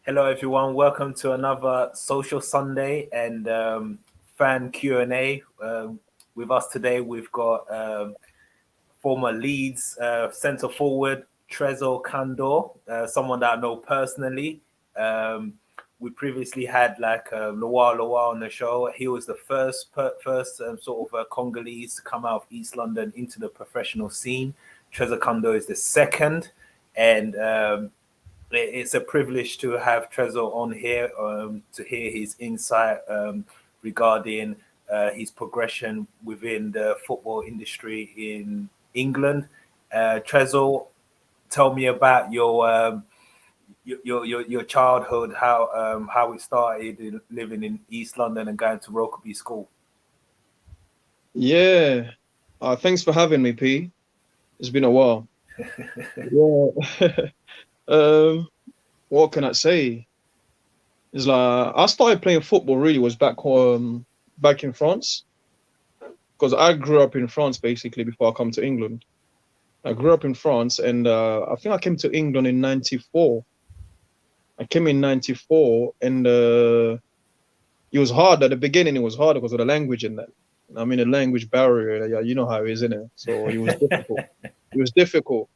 Hello, everyone. Welcome to another Social Sunday and fan Q&A. With us today, we've got former Leeds centre forward Tresor Kandol, someone that I know personally. Um, we previously had Loa on the show. He was the first sort of Congolese to come out of East London into the professional scene. Tresor Kandol is the second, and it's a privilege to have Tresor on here to hear his insight regarding his progression within the football industry in England. Tresor, tell me about your childhood, how it started living in East London and going to Rokeby School. Yeah. Thanks for having me, P. It's been a while. Yeah. um, what can I say? It's like I started playing football really was back in France because I grew up in France basically before I come to England. I grew up in France and I think I came to England in '94. I came in '94 and it was hard at the beginning. It was hard because of the language in that. I mean, the language barrier. Yeah, you know how it is, isn't it? So it was difficult. It was difficult.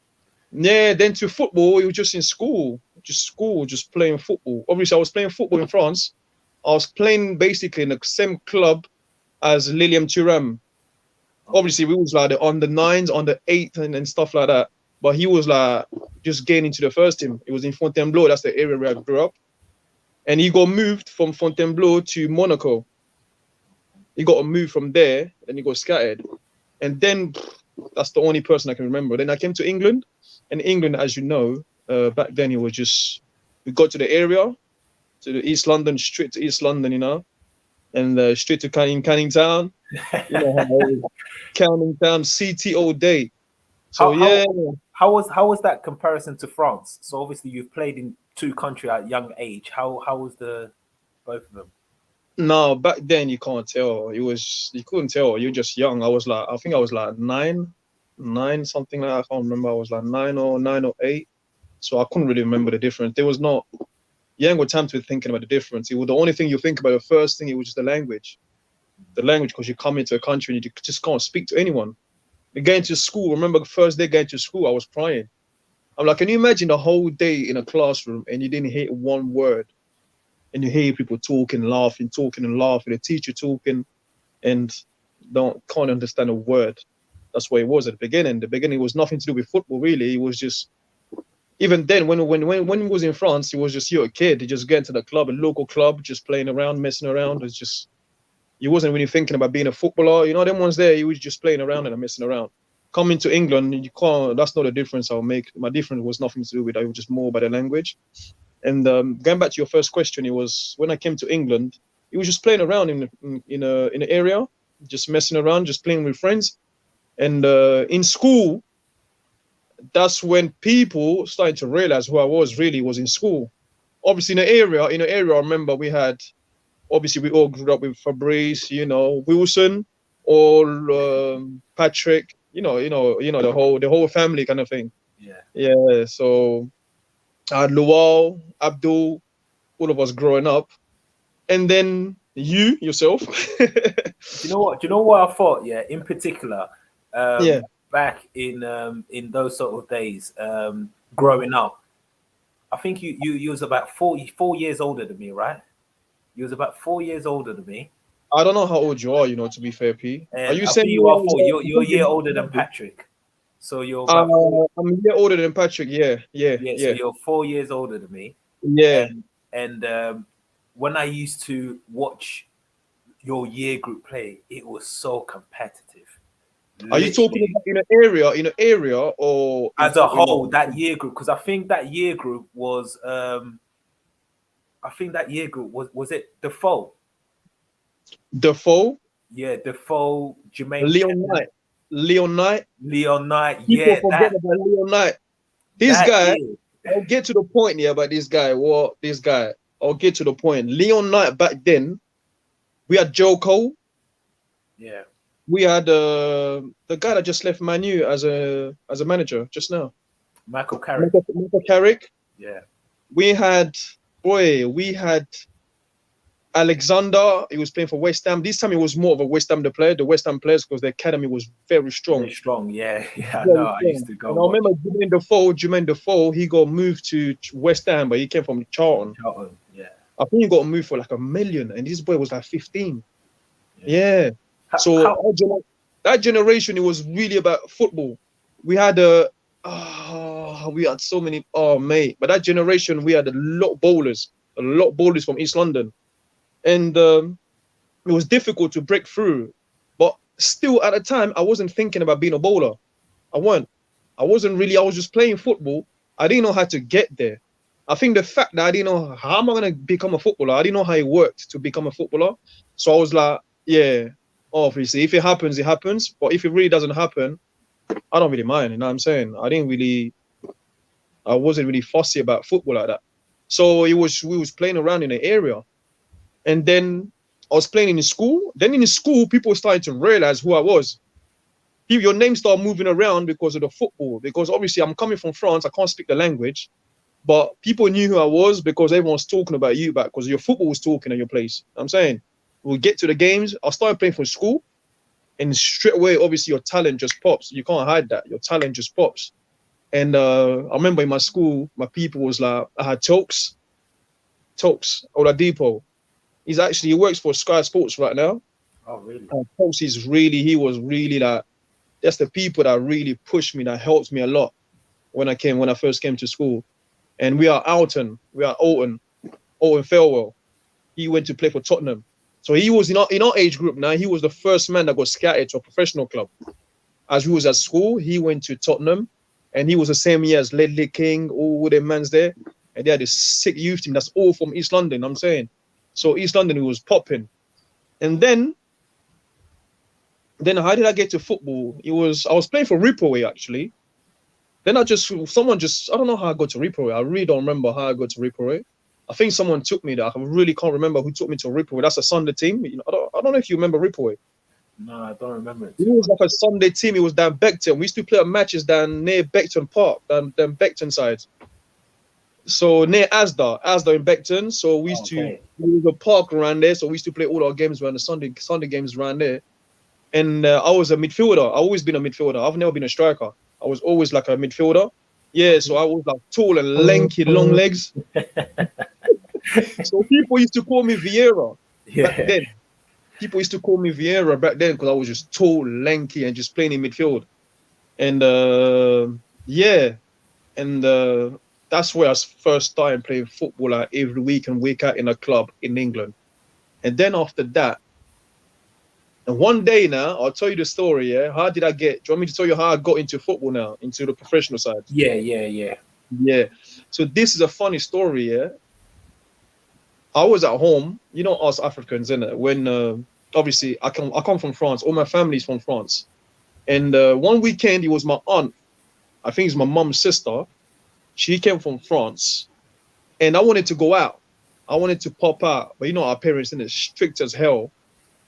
Yeah, then to football, it was just in school, just playing football. Obviously, I was playing football in France. I was playing basically in the same club as Lilium Thuram. Okay. Obviously, we was like the under nines, under eight, and stuff like that. But he was like just getting into the first team. It was in Fontainebleau. That's the area where I grew up. And he got moved from Fontainebleau to Monaco. He got moved from there, and he got scattered. And then that's the only person I can remember. Then I came to England, and England, as you know, back then it was just we got to the area, to the East London, straight to East London, and straight to Canning Town. You know how it is. Canning Town, CT all day. So How yeah, how how was that comparison to France? So obviously you've played in two countries at a young age. How was the both of them? no, back then you can't tell. You couldn't tell. You're just young. I think I was like nine something like that. I can't remember. I was like nine or eight. So I couldn't really remember the difference. There was not you ain't got time to be thinking about the difference. It was the only thing you think about. The first thing it was just the language, because you come into a country and you just can't speak to anyone. You're going to school. Remember the first day going to school, I was crying. I'm like, can you imagine the whole day in a classroom and you didn't hear one word, and you hear people talking and laughing, the teacher talking, and don't can't understand a word. That's what it was at the beginning. The beginning was nothing to do with football really. It was just even then when he was in France, he was just you're a kid. He just get to the club, a local club, just playing around, messing around. It's just he wasn't really thinking about being a footballer. You know, them ones there, he was just playing around and messing around. Coming to England, you can't. That's not a difference I'll make. My difference was nothing to do with it. It was just more about the language. And going back to your first question, it was when I came to England. He was just playing around in an area, just messing around, just playing with friends. And in school, that's when people started to realize who I was really was in school. Obviously, in the area, I remember we had obviously we all grew up with Fabrice, Wilson, or Patrick, the whole family kind of thing. Yeah. Yeah, so I had Lual, Abdul, all of us growing up, and then you yourself. Do you know what I thought? Yeah, in particular, Yeah, back in those sort of days, growing up, I think you was about 4 years older than me, right? You was about 4 years older than me, I don't know how old you are, to be fair, P. Are and you I think saying you when I are was four. You're a year older than thinking, Patrick, so you're about four. I'm a year older than Patrick? Yeah, yeah, Yeah, so yeah, you're 4 years older than me, yeah. and when I used to watch your year group play, it was so competitive. Are you talking Literally, about in an area, or as a whole, that year group, because I think that year group was it Defoe? Defoe, Yeah, Defoe, Jermaine Leon Pennant, Knight, Leon Knight? Leon Knight. People Yeah, forget that about Leon Knight. This that guy, year. I'll get to the point here about this guy. What this guy? I'll get to the point. Leon Knight back then, we had Joe Cole. Yeah, We had the guy that just left Manu as a manager just now, Michael Carrick. Michael Carrick. Yeah, We had. boy, we had Alexander. He was playing for West Ham. This time he was more of a West Ham player. The West Ham players, because the academy was very strong. Very strong. Yeah, yeah. I Very know. I strong. used to go And I watch remember Jermaine Defoe, he got moved to West Ham, but he came from Charlton. Charlton. Yeah. I think he got moved for like $1 million, and this boy was like 15. Yeah. Yeah. So How, that generation, it was really about football. We had we had so many. Oh mate, but that generation, we had a lot of bowlers from East London, and it was difficult to break through. But still, at the time, I wasn't thinking about being a bowler. I weren't. I wasn't really. I was just playing football. I didn't know how to get there. I think the fact that I didn't know how am I gonna become a footballer, I didn't know how it worked to become a footballer. So I was like, yeah, obviously, if it happens, it happens. But if it really doesn't happen, I don't really mind. You know what I'm saying? I wasn't really fussy about football like that. So we was playing around in the area, and then I was playing in school. Then in school, people started to realize who I was. Your name started moving around because of the football. Because obviously, I'm coming from France, I can't speak the language, but people knew who I was because everyone was talking about you back because your football was talking at your place. I'm saying, we'll get to the games. I started playing for school, and straight away, obviously, your talent just pops. You can't hide that. Your talent just pops. And I remember in my school, my people was like, I had Tokes Oladipo. He works for Sky Sports right now. oh, really? And Tokes, he was really like, that's the people that really pushed me, that helped me a lot when I first came to school. And we are Alton Farewell. He went to play for Tottenham. So he was in our age group now. He was the first man that got scouted to a professional club. As we was at school, he went to Tottenham, and he was the same year as Ledley King, all the mans there. And they had this sick youth team that's all from East London, I'm saying. So East London, it was popping. And then how did I get to football? I was playing for Ripaway, actually. Then I don't know how I got to Ripaway. I really don't remember how I got to Ripaway. I think someone took me there. I really can't remember who took me to Ripaway. That's a Sunday team. I don't know if you remember Ripaway. No, I don't remember it. It was like a Sunday team. It was down Beckton. We used to play at matches down near Beckton Park, down Beckton side. So near Asda in Beckton. So we used to, there was a park around there. So we used to play all our games around the Sunday games around there. And I was a midfielder. I've always been a midfielder. I've never been a striker. I was always like a midfielder. Yeah, so I was like tall and lanky, long legs. So people used to call me Vieira back then. People used to call me Vieira back then because I was just tall, lanky, and just playing in midfield. And that's where I first started playing football like every week and week out in a club in England. And then after that, and one day now, I'll tell you the story, yeah? Do you want me to tell you how I got into football now, into the professional side? Yeah. So this is a funny story, yeah? I was at home, you know us Africans, innit? When, obviously, I come from France. All my family's from France. And one weekend, it was my aunt. I think it's my mom's sister. She came from France. And I wanted to go out. I wanted to pop out. But you know our parents, innit? Strict as hell.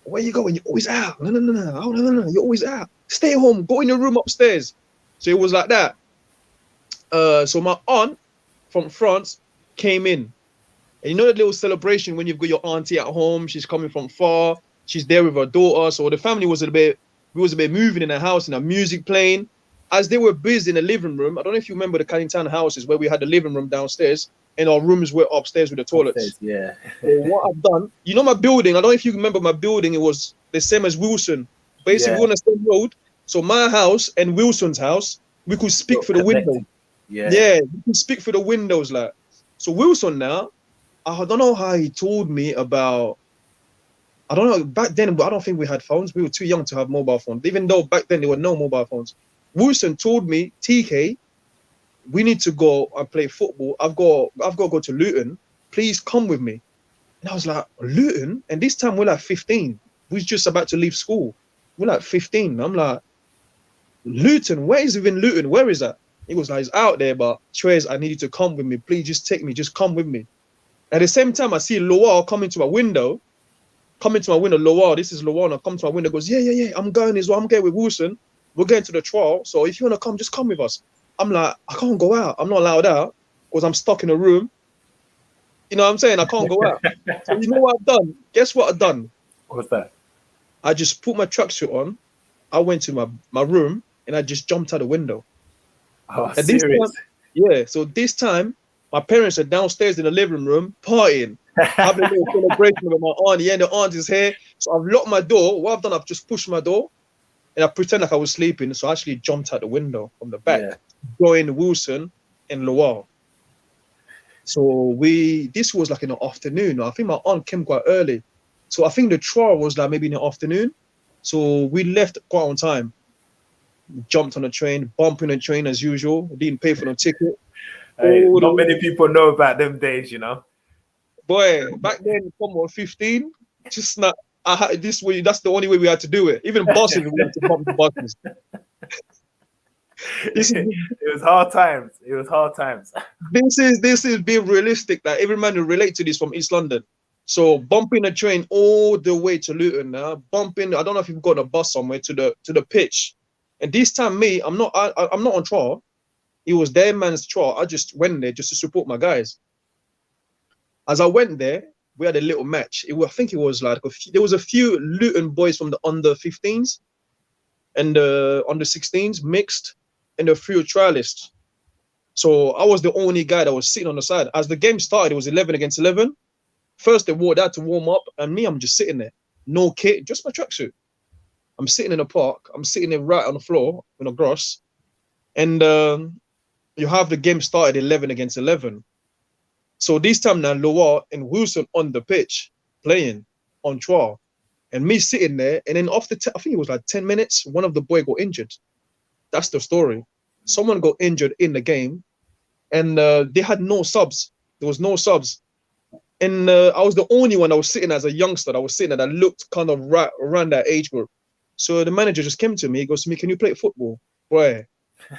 Where you going? You're always out. No. You're always out. Stay home. Go in your room upstairs. So it was like that. So my aunt from France came in. And you know that little celebration when you've got your auntie at home. She's coming from far. She's there with her daughter. So the family was a bit moving in the house and the music playing. As they were busy in the living room, I don't know if you remember the Cannington houses where we had the living room downstairs and our rooms were upstairs with the toilets. Upstairs, yeah. So what I've done, you know my building, I don't know if you remember my building, it was the same as Wilson. Basically, we're on the same road. So my house and Wilson's house, we could speak through the window. Yeah, we could speak through the windows. Like, so Wilson now, I don't know how he told me about, I don't know, back then, I don't think we had phones. We were too young to have mobile phones, even though back then there were no mobile phones. Wilson told me, TK, we need to go and play football. I've got to go to Luton. Please come with me. And I was like, Luton? And this time we're like 15. We're just about to leave school. We're like 15. I'm like, Luton? Where is even Luton? Where is that? He was like, it's out there, but Tres, I need you to come with me. Please just take me. Just come with me. At the same time, I see Loire coming to my window. Loire, this is Loire. And I come to my window, goes, yeah. I'm going as well. I'm going with Wilson. We're going to the trial. So if you want to come, just come with us. I'm like, I can't go out. I'm not allowed out because I'm stuck in a room. You know what I'm saying? I can't go out. So you know what I've done? Guess what I've done? What's that? I just put my tracksuit on. I went to my room and I just jumped out the window. Oh, And this serious? time, yeah. So this time, my parents are downstairs in the living room partying, having a little celebration with my auntie. Yeah, the aunt is here. So I've locked my door. What I've done, I've just pushed my door and I pretend like I was sleeping. So I actually jumped out the window from the back, Yeah. going Wilson and Loire. So this was like in the afternoon. I think my aunt came quite early. So I think the trial was like maybe in the afternoon. So we left quite on time. Jumped on the train, bumping the train as usual. Didn't pay for no ticket. Hey, not many people know about them days, you know. Boy, back then, come on, 15, just not. I had this way. That's the only way we had to do it. Even buses, we had to bump the buses. This is It was hard times. It was hard times. this is being realistic. That every man will relate to this from East London. So bumping a train all the way to Luton now, bumping. I don't know if you've got a bus somewhere to the pitch. And this time, I'm not on trial. It was their man's trial. I just went there just to support my guys. As I went there, we had a little match. I think it was like there was a few Luton boys from the under 15s and the under 16s mixed, and a few trialists. So I was the only guy that was sitting on the side. As the game started, it was 11 against 11. First, they walked out to warm up, and me, I'm just sitting there. No kit, just my tracksuit. I'm sitting in the park. I'm sitting there right on the floor in the grass. And you have the game started 11 against 11. So this time now, Loire and Wilson on the pitch playing on trial. And me sitting there. And then after, I think it was like 10 minutes, one of the boys got injured. That's the story. Someone got injured in the game. And they had no subs. There was no subs. And I was the only one that was sitting as a youngster. I was sitting there that looked kind of right around that age group. So the manager just came to me. He goes to me, "Can you play football?" Boy,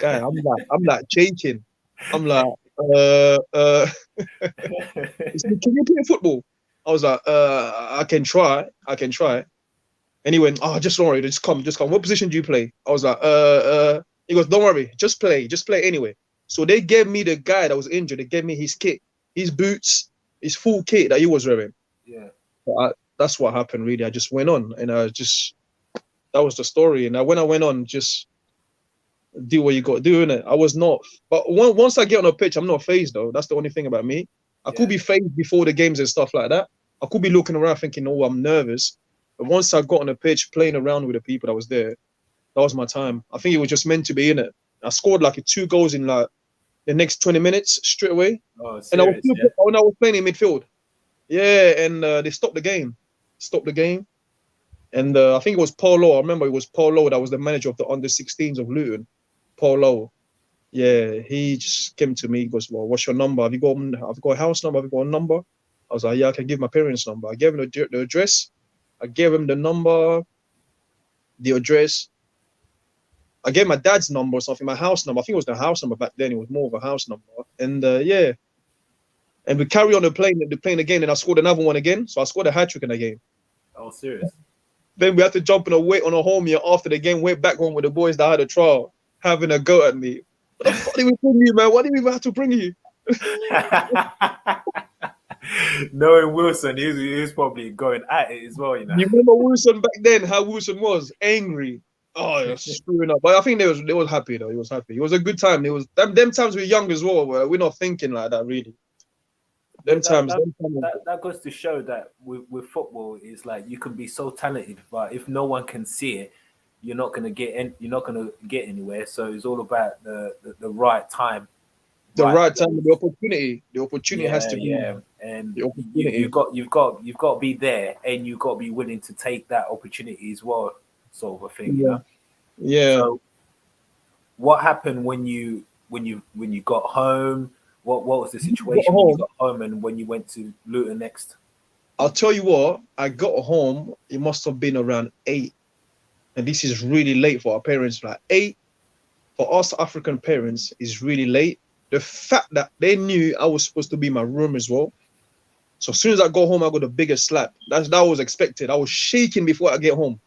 guy, I'm like shaking. I'm like, he said, "Can you play football?" I was like, I can try. And he went, "Oh, just don't worry, just come. What position do you play?" I was like, he goes, "Don't worry, just play anyway." So they gave me the guy that was injured. They gave me his kit, his boots, his full kit that he was wearing. Yeah. That's what happened, really. I just went on, and that was the story. And when I went on, just do what you got to do, innit? I was not, but once I get on a pitch, I'm not phased though. That's the only thing about me. I could be phased before the games and stuff like that. I could be looking around thinking, "Oh, I'm nervous." But once I got on a pitch, playing around with the people that was there, that was my time. I think it was just meant to be, innit? I scored like 2 goals in like the next 20 minutes straight away. Oh, And I was serious? when I was playing in midfield. Yeah, and they stopped the game. And I think it was Paul Lowe. I remember it was Paul Lowe that was the manager of the under 16s of Luton. Paul Lowe. Yeah, he just came to me. He goes, "Well, what's your number? Have you got a house number? Have you got a number?" I was like, "Yeah, I can give my parents' number." I gave him the address. I gave him the number, the address. I gave my dad's number or something, my house number. I think it was the house number back then. It was more of a house number. And yeah. And we carry on playing again, and I scored another one again. So I scored a hat-trick in the game. Oh, serious? Then we had to jump in a wait on a home here after the game, went back home with the boys that had a trial, having a go at me. What the fuck did we bring you, man? Why did we even have to bring you? Knowing Wilson, he was probably going at it as well, you know. You remember Wilson back then, how Wilson was? Angry. Oh, you're screwing up. But I think they was happy, though. He was happy. It was a good time. It was them times we were young as well, where we're not thinking like that, really. That goes to show that with football is like you can be so talented, but if no one can see it, you're not gonna get anywhere. So it's all about the right time, the right time, the opportunity. The opportunity has to be. Yeah, and you've got to be there, and you've got to be willing to take that opportunity as well, sort of a thing. You know? Yeah. So, what happened when you got home? What was the situation when you got home and when you went to Luton next? I'll tell you what, I got home, it must have been around 8. And this is really late for our parents. Like 8, for us African parents, is really late. The fact that they knew I was supposed to be in my room as well. So as soon as I got home, I got the biggest slap. That was expected. I was shaking before I get home.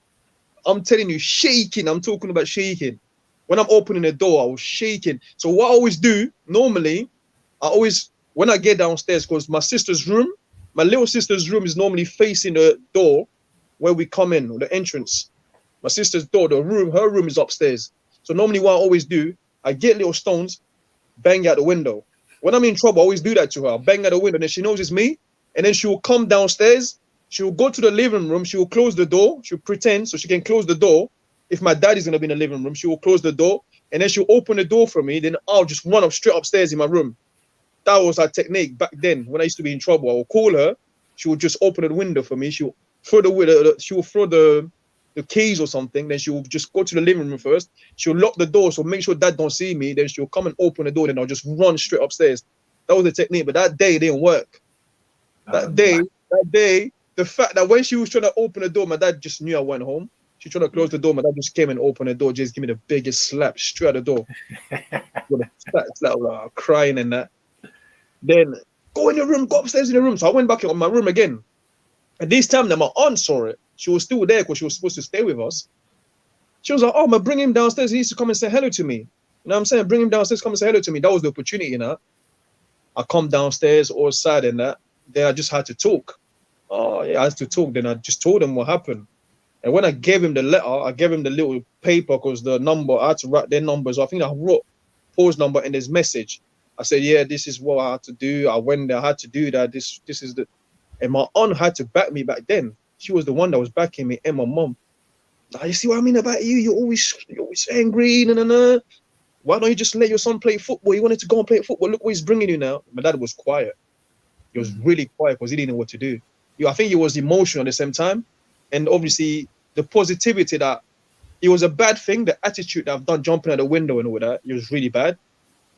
I'm telling you, shaking. I'm talking about shaking. When I'm opening the door, I was shaking. So what I always do, normally, I always when I get downstairs, because my little sister's room is normally facing the door where we come in, or the entrance. My sister's door, her room is upstairs. So normally what I always do, I get little stones, bang out the window. When I'm in trouble, I always do that to her. I bang out the window, and then she knows it's me. And then she will come downstairs. She will go to the living room. She will close the door. She'll pretend so she can close the door. If my dad is going to be in the living room, she will close the door. And then she'll open the door for me. Then I'll just run up straight upstairs in my room. That was her technique back then when I used to be in trouble. I will call her. She will just open the window for me. She will throw the keys or something. Then she will just go to the living room first. She'll lock the door, so make sure dad don't see me. Then she'll come and open the door. Then I'll just run straight upstairs. That was the technique. But that day it didn't work. That day, the fact that when she was trying to open the door, my dad just knew I went home. She tried to close the door. My dad just came and opened the door. Just give me the biggest slap straight at the door. Like, crying and that. Then go in your room, go upstairs in the room. So I went back in my room again. And this time, then my aunt saw it. She was still there because she was supposed to stay with us. She was like, "Oh, man, bring him downstairs. He needs to come and say hello to me." You know what I'm saying? Bring him downstairs, come and say hello to me. That was the opportunity, you know. I come downstairs, all sad and that. Then I just had to talk. Oh, yeah, I had to talk. Then I just told him what happened. And when I gave him the letter, I gave him the little paper because the number, I had to write their numbers. I think I wrote Paul's number in his message. I said, yeah, this is what I had to do. I went there, I had to do that. This is the... And my aunt had to back me back then. She was the one that was backing me and my mom. Like, you see what I mean about you? You're always angry. Nah. Why don't you just let your son play football? He wanted to go and play football. Look what he's bringing you now. My dad was quiet. He was really quiet because he didn't know what to do. I think he was emotional at the same time. And obviously, the positivity that it was a bad thing, the attitude that I've done jumping out the window and all that, it was really bad.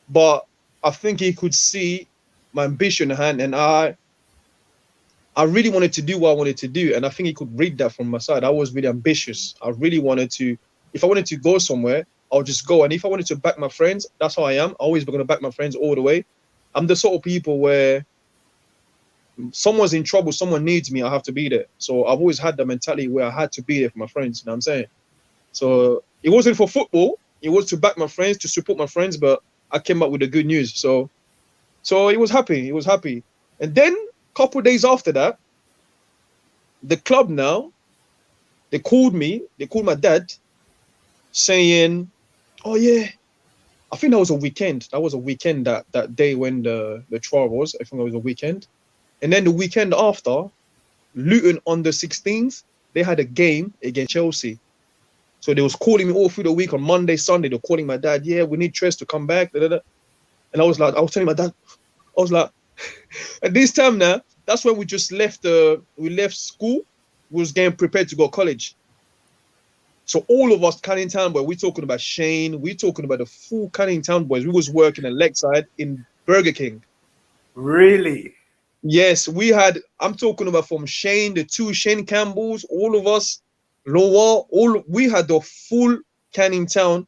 But I think he could see my ambition in hand, and I really wanted to do what I wanted to do. And I think he could read that from my side. I was really ambitious. I really wanted to, if I wanted to go somewhere, I'll just go. And if I wanted to back my friends, that's how I am. I always going to back my friends all the way. I'm the sort of people where someone's in trouble, someone needs me, I have to be there. So I've always had the mentality where I had to be there for my friends, you know what I'm saying? So it wasn't for football, it was to back my friends, to support my friends, but I came up with the good news. So he was happy. And then a couple of days after that, the club now, they called my dad saying, oh yeah, I think that was a weekend. That day when the trial was. I think it was a weekend. And then the weekend after, Luton on the 16th, they had a game against Chelsea. So they was calling me all through the week on Monday, Sunday. They're calling my dad, yeah, we need Tres to come back. And I was telling my dad, I was like, at this time now, that's when we just left school. We was getting prepared to go to college. So all of us Canning Town boys, we're talking about Shane, we're talking about the full Canning Town boys. We was working at Lakeside in Burger King. Really? Yes, I'm talking about from Shane, the two Shane Campbells, all of us, Lower, we had the full Canning Town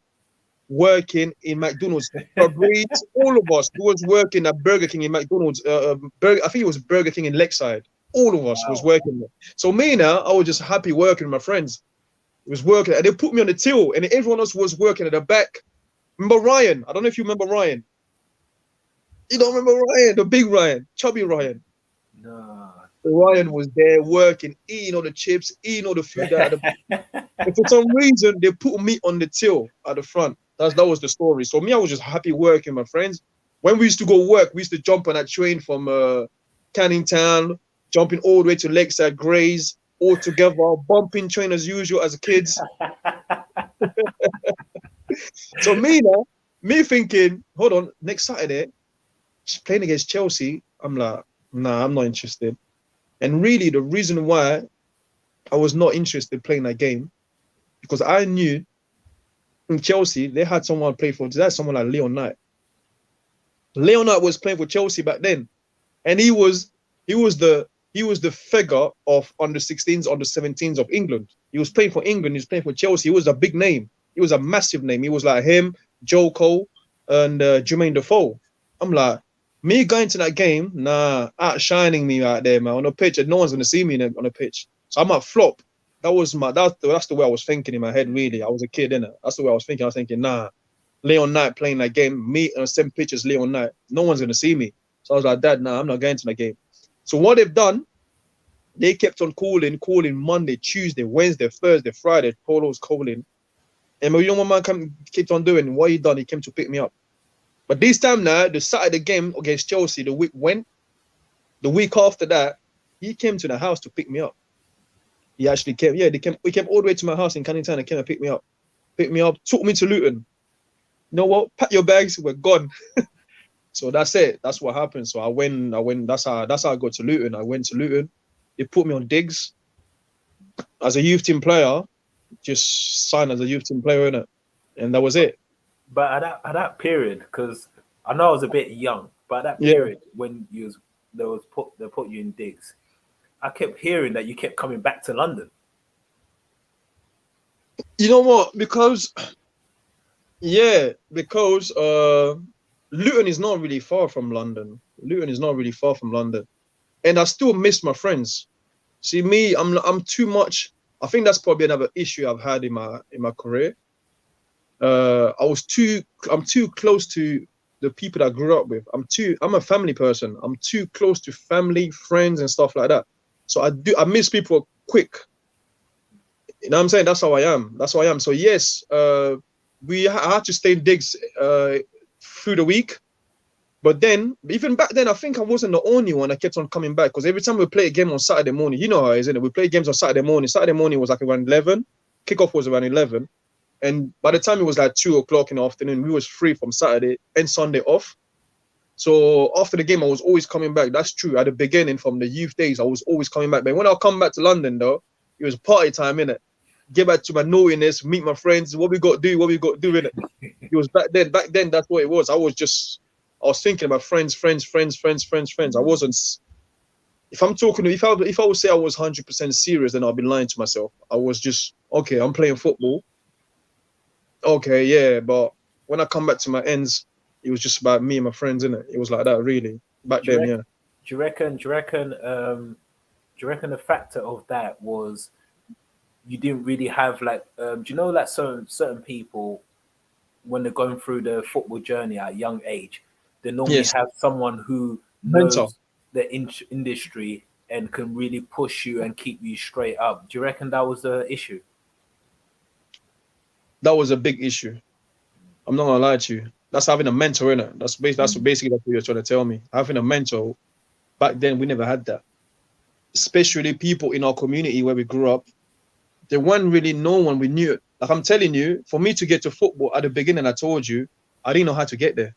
working in McDonald's. Fabrice, all of us who was working at Burger King in McDonald's. I think it was Burger King in Lakeside. All of us was working there. So me now, I was just happy working with my friends. It was working, and they put me on the till, and everyone else was working at the back. Remember Ryan? I don't know if you remember Ryan. You don't remember Ryan, the big Ryan, chubby Ryan? No. Ryan was there working, eating all the chips, eating all the food out of the... And for some reason, they put me on the till at the front. That was the story. So me, I was just happy working with my friends. When we used to go work, we used to jump on that train from Canning Town, jumping all the way to Lakeside Grays, all together, bumping train as usual as kids. So me thinking, hold on, next Saturday, playing against Chelsea, I'm like, nah, I'm not interested. And really, the reason why I was not interested in playing that game, because I knew in Chelsea, they had someone play for, they had someone like Leon Knight. Leon Knight was playing for Chelsea back then. And he was the figure of under 16s, under 17s of England. He was playing for England, he was playing for Chelsea. He was a big name. He was a massive name. He was like him, Joe Cole, and Jermaine Defoe. I'm like, me going to that game, nah, outshining me out there, man, on the pitch, and no one's gonna see me on the pitch. So I might flop. That's the way I was thinking in my head, really. I was a kid, innit? That's the way I was thinking. I was thinking, nah, Leon Knight playing that game, me on the same pitch as Leon Knight, no one's gonna see me. So I was like, Dad, nah, I'm not going to the game. So what they've done, they kept on calling Monday, Tuesday, Wednesday, Thursday, Friday. Polo's calling. And my young man kept on doing what he done. He came to pick me up. But this time now, the Saturday game against Chelsea, the week after that, he came to the house to pick me up. He actually came, we came all the way to my house in Canning Town and came and picked me up, took me to Luton. You know what? Pack your bags, we're gone. So that's it. That's what happened. So I went, that's how I got to Luton. I went to Luton. They put me on digs as a youth team player, just signed as a youth team player, innit? And that was it. But at that period, because I know I was a bit young, but at that period when they put you in digs, I kept hearing that you kept coming back to London. You know what? Because Luton is not really far from London. And I still miss my friends. See, me, I'm too much. I think that's probably another issue I've had in my career. I'm too close to the people that I grew up with. I'm a family person. I'm too close to family, friends, and stuff like that. So I miss people quick. You know what I'm saying? That's how I am. So yes, I had to stay in digs through the week. But then, even back then, I think I wasn't the only one that kept on coming back. Because every time we play a game on Saturday morning, you know how it is, isn't it? We play games on Saturday morning. Saturday morning was like around 11. Kickoff was around 11. And by the time it was like 2 o'clock in the afternoon, we was free from Saturday and Sunday off. So after the game, I was always coming back. That's true. At the beginning, from the youth days, I was always coming back. But when I come back to London, though, it was party time, innit? Get back to my naughtiness, meet my friends. What we got to do, innit? It was back then. Back then, that's what it was. I was thinking about friends. I wasn't. If I would say I was 100% serious, then I'd be lying to myself. I was just, okay, I'm playing football. Okay, yeah, but when I come back to my ends, it was just about me and my friends, innit? It was like that, really. Back then, yeah. Do you reckon the factor of that was you didn't really have like do you know like certain people when they're going through the football journey at a young age, they normally have someone who knows the industry and can really push you and keep you straight up. Do you reckon that was the issue? That was a big issue. I'm not gonna lie to you. That's having a mentor, innit? That's basically what you're trying to tell me. Having a mentor, back then we never had that. Especially people in our community where we grew up, there weren't really no one we knew. Like I'm telling you, for me to get to football at the beginning, I told you, I didn't know how to get there.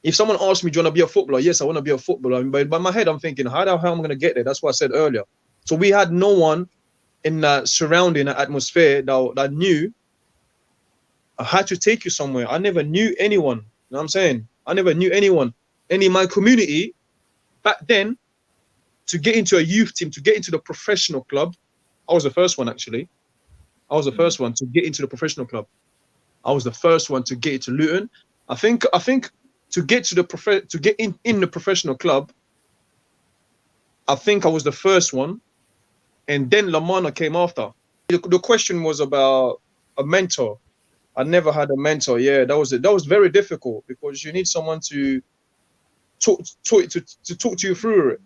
If someone asked me, do you want to be a footballer? Yes, I want to be a footballer. But by my head, I'm thinking, how the hell am I going to get there? That's what I said earlier. So we had no one in that surrounding atmosphere that knew I had to take you somewhere. I never knew anyone. You know what I'm saying? I never knew anyone. And in my community, back then, to get into a youth team, to get into the professional club, I was the first one, actually. I was the first one to get into the professional club. I was the first one to get into Luton. I think to get to in the professional club, I think I was the first one, and then Lamana came after. The question was about a mentor. I never had a mentor. Yeah, that was very difficult because you need someone to talk to you through it.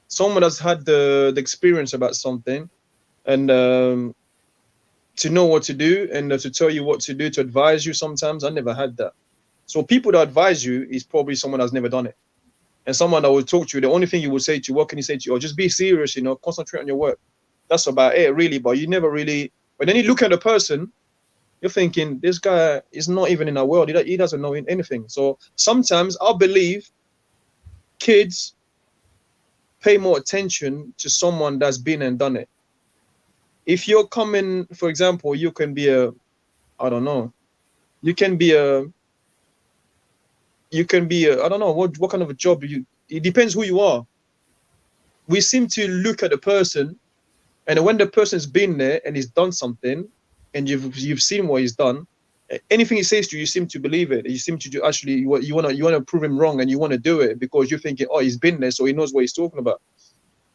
Someone that's had the experience about something, and to know what to do and to tell you what to do, to advise you. Sometimes I never had that. So people that advise you is probably someone that's never done it, and someone that will talk to you. The only thing you will say to you, what can you say to you? Oh, just be serious, concentrate on your work. That's about it, really. But you never really. But then you look at the person, you're thinking this guy is not even in our world. He doesn't know anything. So sometimes I believe kids pay more attention to someone that's been and done it. If you're coming, for example, you can be I don't know, I don't know what kind of a job it depends who you are. We seem to look at the person, and when the person's been there and he's done something, and you've seen what he's done, anything he says to you, you seem to believe it. You seem to actually you want to prove him wrong, and you want to do it because you're thinking, oh, he's been there, so he knows what he's talking about.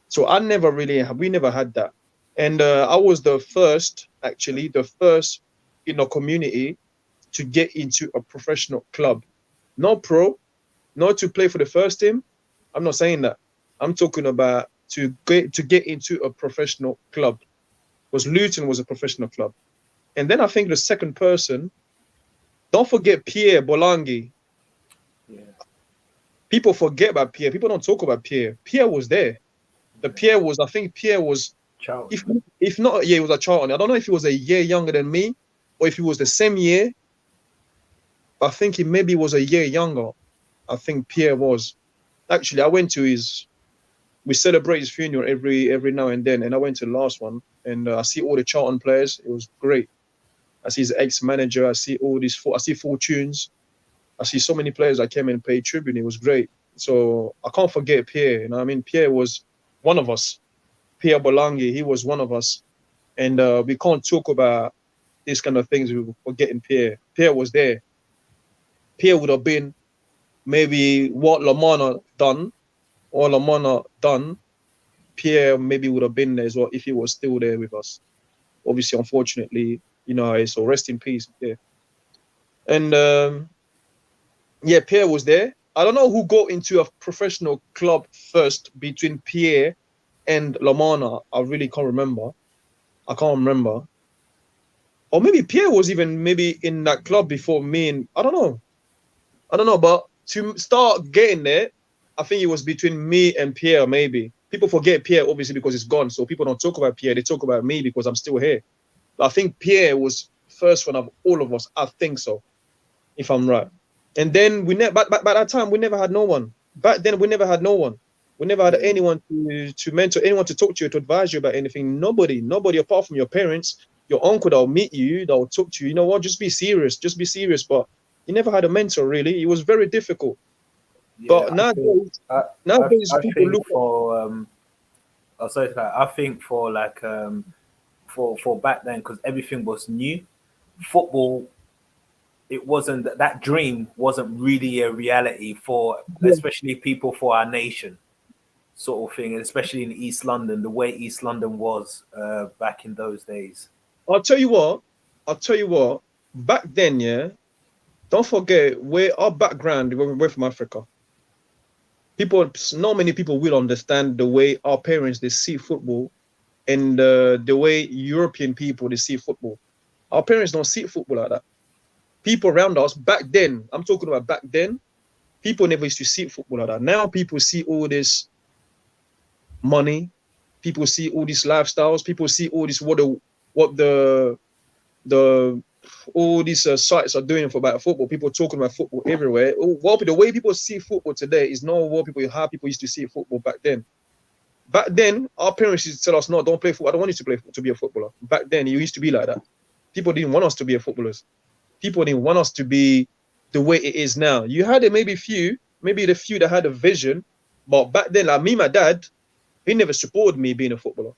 So we never had that. And I was the first in the community to get into a professional club. Not pro, not to play for the first team, I'm not saying that. I'm talking about to get into a professional club. Because Luton was a professional club. And then I think the second person, don't forget Pierre Bolangi. Yeah. People forget about Pierre. People don't talk about Pierre. Pierre was there. I think Pierre was, Child. if not, yeah, he was a Charlton. I don't know if he was a year younger than me or if he was the same year. But I think he maybe was a year younger. I think Pierre was. Actually, I went to we celebrate his funeral every now and then, and I went to the last one, and I see all the Charlton players. It was great. I see his ex-manager. I see I see Fortunes. I see so many players that came and paid tribute. It was great. So I can't forget Pierre. You know, I mean, Pierre was one of us. Pierre Bolangi, he was one of us, and we can't talk about these kind of things without forgetting Pierre. Pierre was there. Pierre would have been maybe what Lamana done, or Lamana done. Pierre maybe would have been there as well if he was still there with us. Obviously, unfortunately, you know, so rest in peace. Yeah. And yeah, Pierre was there. I don't know who got into a professional club first between Pierre and Lamana. I really can't remember. I can't remember. Or maybe Pierre was even maybe in that club before me, and I don't know. I don't know, but to start getting there, I think it was between me and Pierre, maybe. People forget Pierre, obviously, because it's gone. So people don't talk about Pierre. They talk about me because I'm still here. But I think Pierre was first one of all of us. I think so, if I'm right. And then we never, but by that time, we never had no one. Back then, we never had no one. We never had anyone to mentor, anyone to talk to you, to advise you about anything. Nobody apart from your parents, your uncle that will meet you, that will talk to you. You know what? Just be serious. Just be serious. But you never had a mentor, really. It was very difficult. Yeah, But nowadays, I people think look at, for oh, sorry, I think for like for back then, because everything was new, football, it wasn't that dream wasn't really a reality for yeah, especially people for our nation sort of thing, and especially in East London, the way East London was back in those days. I'll tell you what, back then, yeah, don't forget where our background, we're from Africa. People, not many people will understand the way our parents they see football and the way European people they see football. Our parents don't see football like that. People around us back then, I'm talking about back then, people never used to see football like that. Now people see all this money, people see all these lifestyles, people see all this what the all these sites are doing for about football. People talking about football everywhere. Well, the way people see football today is not what how people used to see football back then. Back then, our parents used to tell us, "No, don't play football. I don't want you to play to be a footballer." Back then, it used to be like that. People didn't want us to be a footballers. People didn't want us to be the way it is now. You had maybe the few that had a vision, but back then, like me, my dad, he never supported me being a footballer.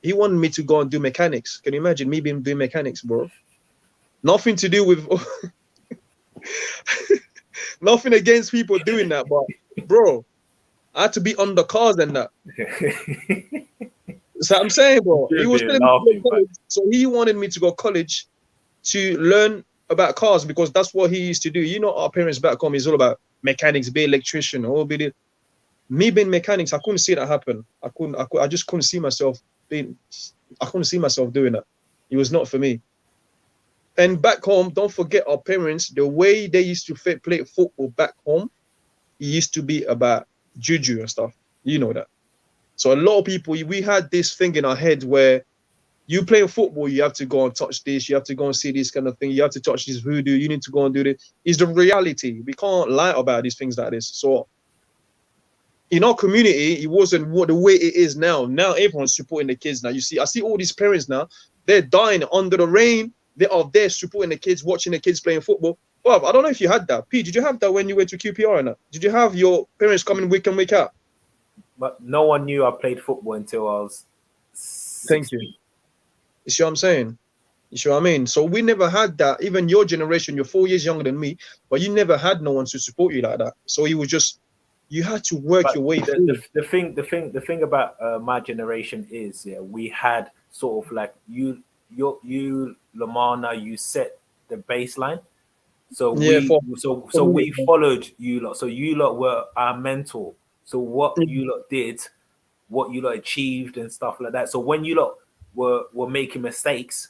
He wanted me to go and do mechanics. Can you imagine me doing mechanics, bro? Nothing to do with nothing against people doing that, but bro, I had to be on the cars and that. So I'm saying, bro, he Doing a was bit of telling me to go to laughing, but college, so he wanted me to go to college to learn about cars because that's what he used to do. You know, our parents back home is all about mechanics, be electrician, or be the, me being mechanics. I couldn't see that happen. I just couldn't see myself being. I couldn't see myself doing that. It was not for me. And back home, don't forget our parents. The way they used to play football back home, it used to be about juju and stuff. You know that. So a lot of people, we had this thing in our head where you playing football, you have to go and touch this, you have to go and see this kind of thing, you have to touch this voodoo, you need to go and do this. It's the reality. We can't lie about these things like this. So in our community, it wasn't the way it is now. Now everyone's supporting the kids. Now I see all these parents now, they're dying under the rain. They are there supporting the kids, watching the kids playing football. Well, I don't know if you had that. P, did you have that when you went to QPR and that? Did you have your parents coming week in, week out? no one knew I played football until I was Thank you. 16. You see what I'm saying? You see what I mean? So we never had that. Even your generation, you're 4 years younger than me, but you never had no one to support you like that. So it was just, you had to work your But way through. the thing about my generation is, yeah, we had sort of like you Lamana, you set the baseline. So Yeah, we for so me. we followed you lot. So you lot were our mentor. So what you lot did, what you lot achieved, and stuff like that. So when you lot were making mistakes,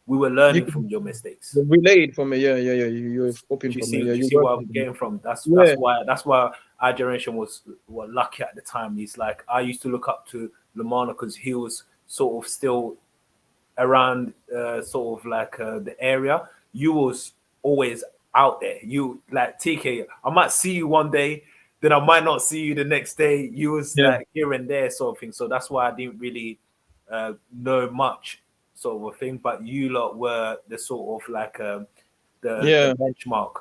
we were You learning from can your mistakes. relate for me. Yeah, yeah, yeah. You're copying Do you from see? me. Do Yeah, you you see work. where I'm getting from? Yeah, That's why our generation were lucky at the time. It's like I used to look up to Lamana because he was sort of still around, sort of like the area. You was always out there. You like TK. I might see you one day, then I might not see you the next day. You was yeah, like here and there, sort of thing. So that's why I didn't really know much, sort of a thing. But you lot were the sort of like the yeah, benchmark.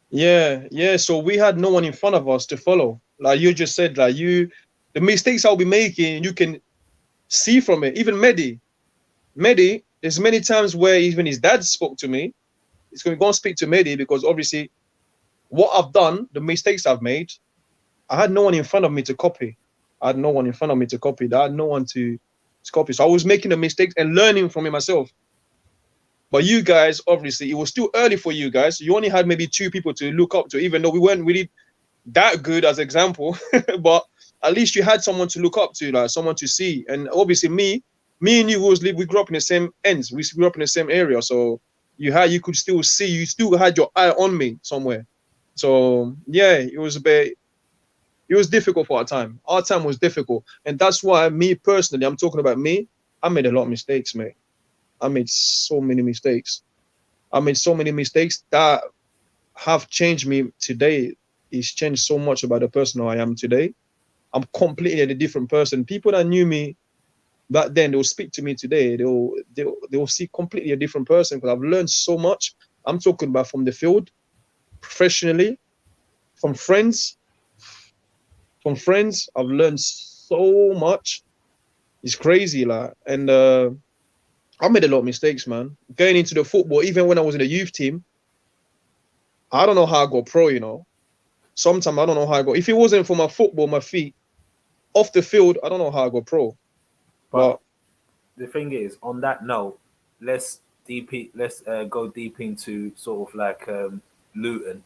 yeah, yeah. So we had no one in front of us to follow. Like you just said, like the mistakes I'll be making, you can see from it. Even Mehdi, there's many times where even his dad spoke to me. He's going to go and speak to Mehdi because obviously what I've done, the mistakes I've made, I had no one in front of me to copy. I had no one in front of me to copy. I had no one to copy. So I was making the mistakes and learning from it myself. But you guys, obviously, it was still early for you guys. You only had maybe two people to look up to, even though we weren't really that good as example. But at least you had someone to look up to, like someone to see. And obviously, me and you we grew up in the same ends. We grew up in the same area, so you could still see. You still had your eye on me somewhere. So yeah, it was a bit. It was difficult for our time. Our time was difficult, and that's why me personally, I'm talking about me. I made a lot of mistakes, mate. I made so many mistakes. I made so many mistakes that have changed me today. It's changed so much about the person who I am today. I'm completely a different person. People that knew me back then, they'll speak to me today. They'll see completely a different person because I've learned so much. I'm talking about from the field, professionally, from friends. From friends, I've learned so much. It's crazy, like, and I made a lot of mistakes, man. Going into the football, even when I was in the youth team, I don't know how I got pro. Sometimes I don't know how I got. If it wasn't for my football, my feet off the field, I don't know how I got pro. But But the thing is, on that note, let's go deep into sort of like Luton.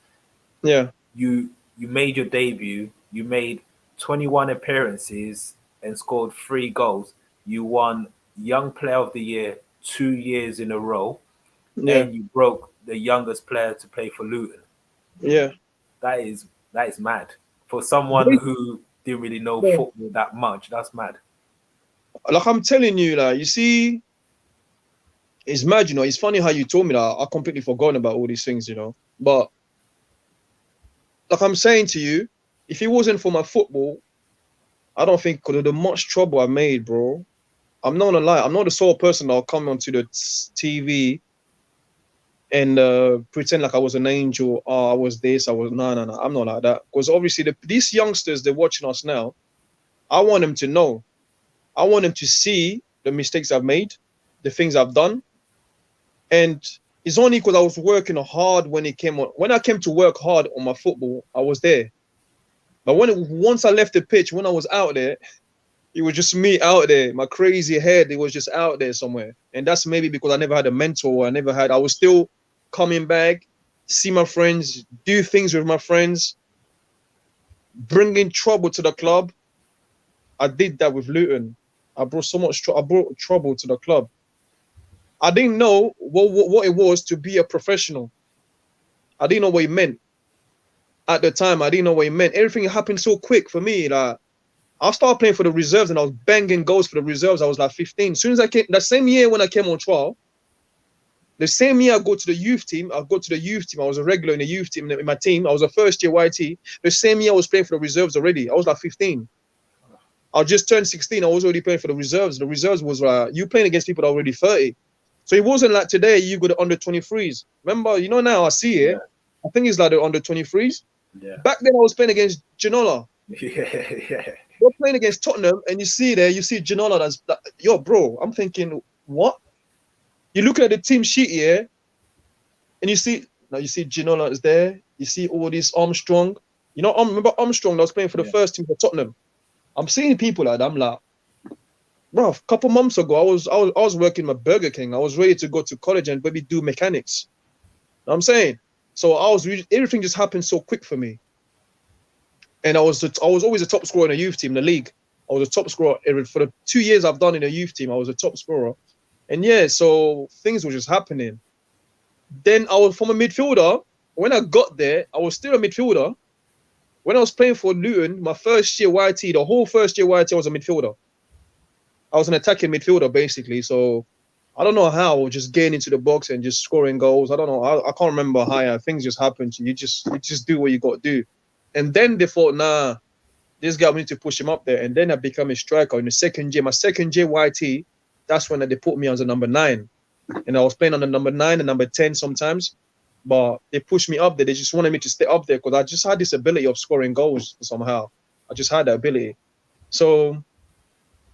yeah, You made your debut. You made 21 appearances and scored 3 goals. You won Young Player of the Year 2 years in a row, yeah, and you broke the youngest player to play for Luton. yeah. That is mad for someone who didn't really know football that much. That's mad. Like I'm telling you, like you see, it's mad. It's funny how you told me that. I completely forgotten about all these things. But like I'm saying to you, if it wasn't for my football, I don't think could have the much trouble I made, bro. I'm not gonna lie. I'm not the sort of person that'll come onto the TV and pretend like I was an angel. Oh, I was this. I was no, no, no. I'm not like that. Because obviously, these youngsters they're watching us now. I want them to know. I want them to see the mistakes I've made, the things I've done, and it's only because I was working hard when it came on. When I came to work hard on my football, I was there. But once I left the pitch, when I was out there, it was just me out there. My crazy head, it was just out there somewhere. And that's maybe because I never had a mentor. I was still coming back, see my friends, do things with my friends, bringing trouble to the club. I did that with Luton. I brought so much. I brought trouble to the club. I didn't know what it was to be a professional. I didn't know what it meant at the time. I didn't know what it meant. Everything happened so quick for me. Like I started playing for the reserves and I was banging goals for the reserves. I was like 15. As soon as I came, that same year when I came on trial, the same year I go to the youth team. I go to the youth team. I was a regular in the youth team in my team. I was a first year YT. The same year I was playing for the reserves already. I was like 15. I just turned 16. I was already playing for the reserves. The reserves was you playing against people that are already 30. So it wasn't like today you got the under 23s. Remember, now I see it. Yeah, I think it's like the under 23s. yeah, Back then I was playing against Ginola. yeah, yeah. You're playing against Tottenham and you see Ginola yo, bro. I'm thinking, what? You're looking at the team sheet here and you see Ginola is there. You see all this Armstrong. Remember Armstrong that was playing for the Yeah. first team for Tottenham. I'm seeing people like that. I'm like, bro, a couple months ago, I was working at Burger King. I was ready to go to college and maybe do mechanics. You know what I'm saying? So everything just happened so quick for me. and I was always a top scorer in a youth team in the league. I was a top scorer for the 2 years I've done in a youth team. I was a top scorer, and yeah, so things were just happening. Then I was from a midfielder. When I got there, I was still a midfielder. When I was playing for Luton, my first year YT, the whole first year YT, I was a midfielder. I was an attacking midfielder basically. So I don't know how I was just getting into the box and just scoring goals. I don't know. I can't remember how things just happened to you. You just do what you got to do. And then they thought, nah, this guy, we need to push him up there. And then I became a striker in the second year. My second year YT, that's when they put me as a number 9. And I was playing on the number 9 and number 10 sometimes. But they pushed me up there. They just wanted me to stay up there because I just had this ability of scoring goals somehow. I just had that ability. So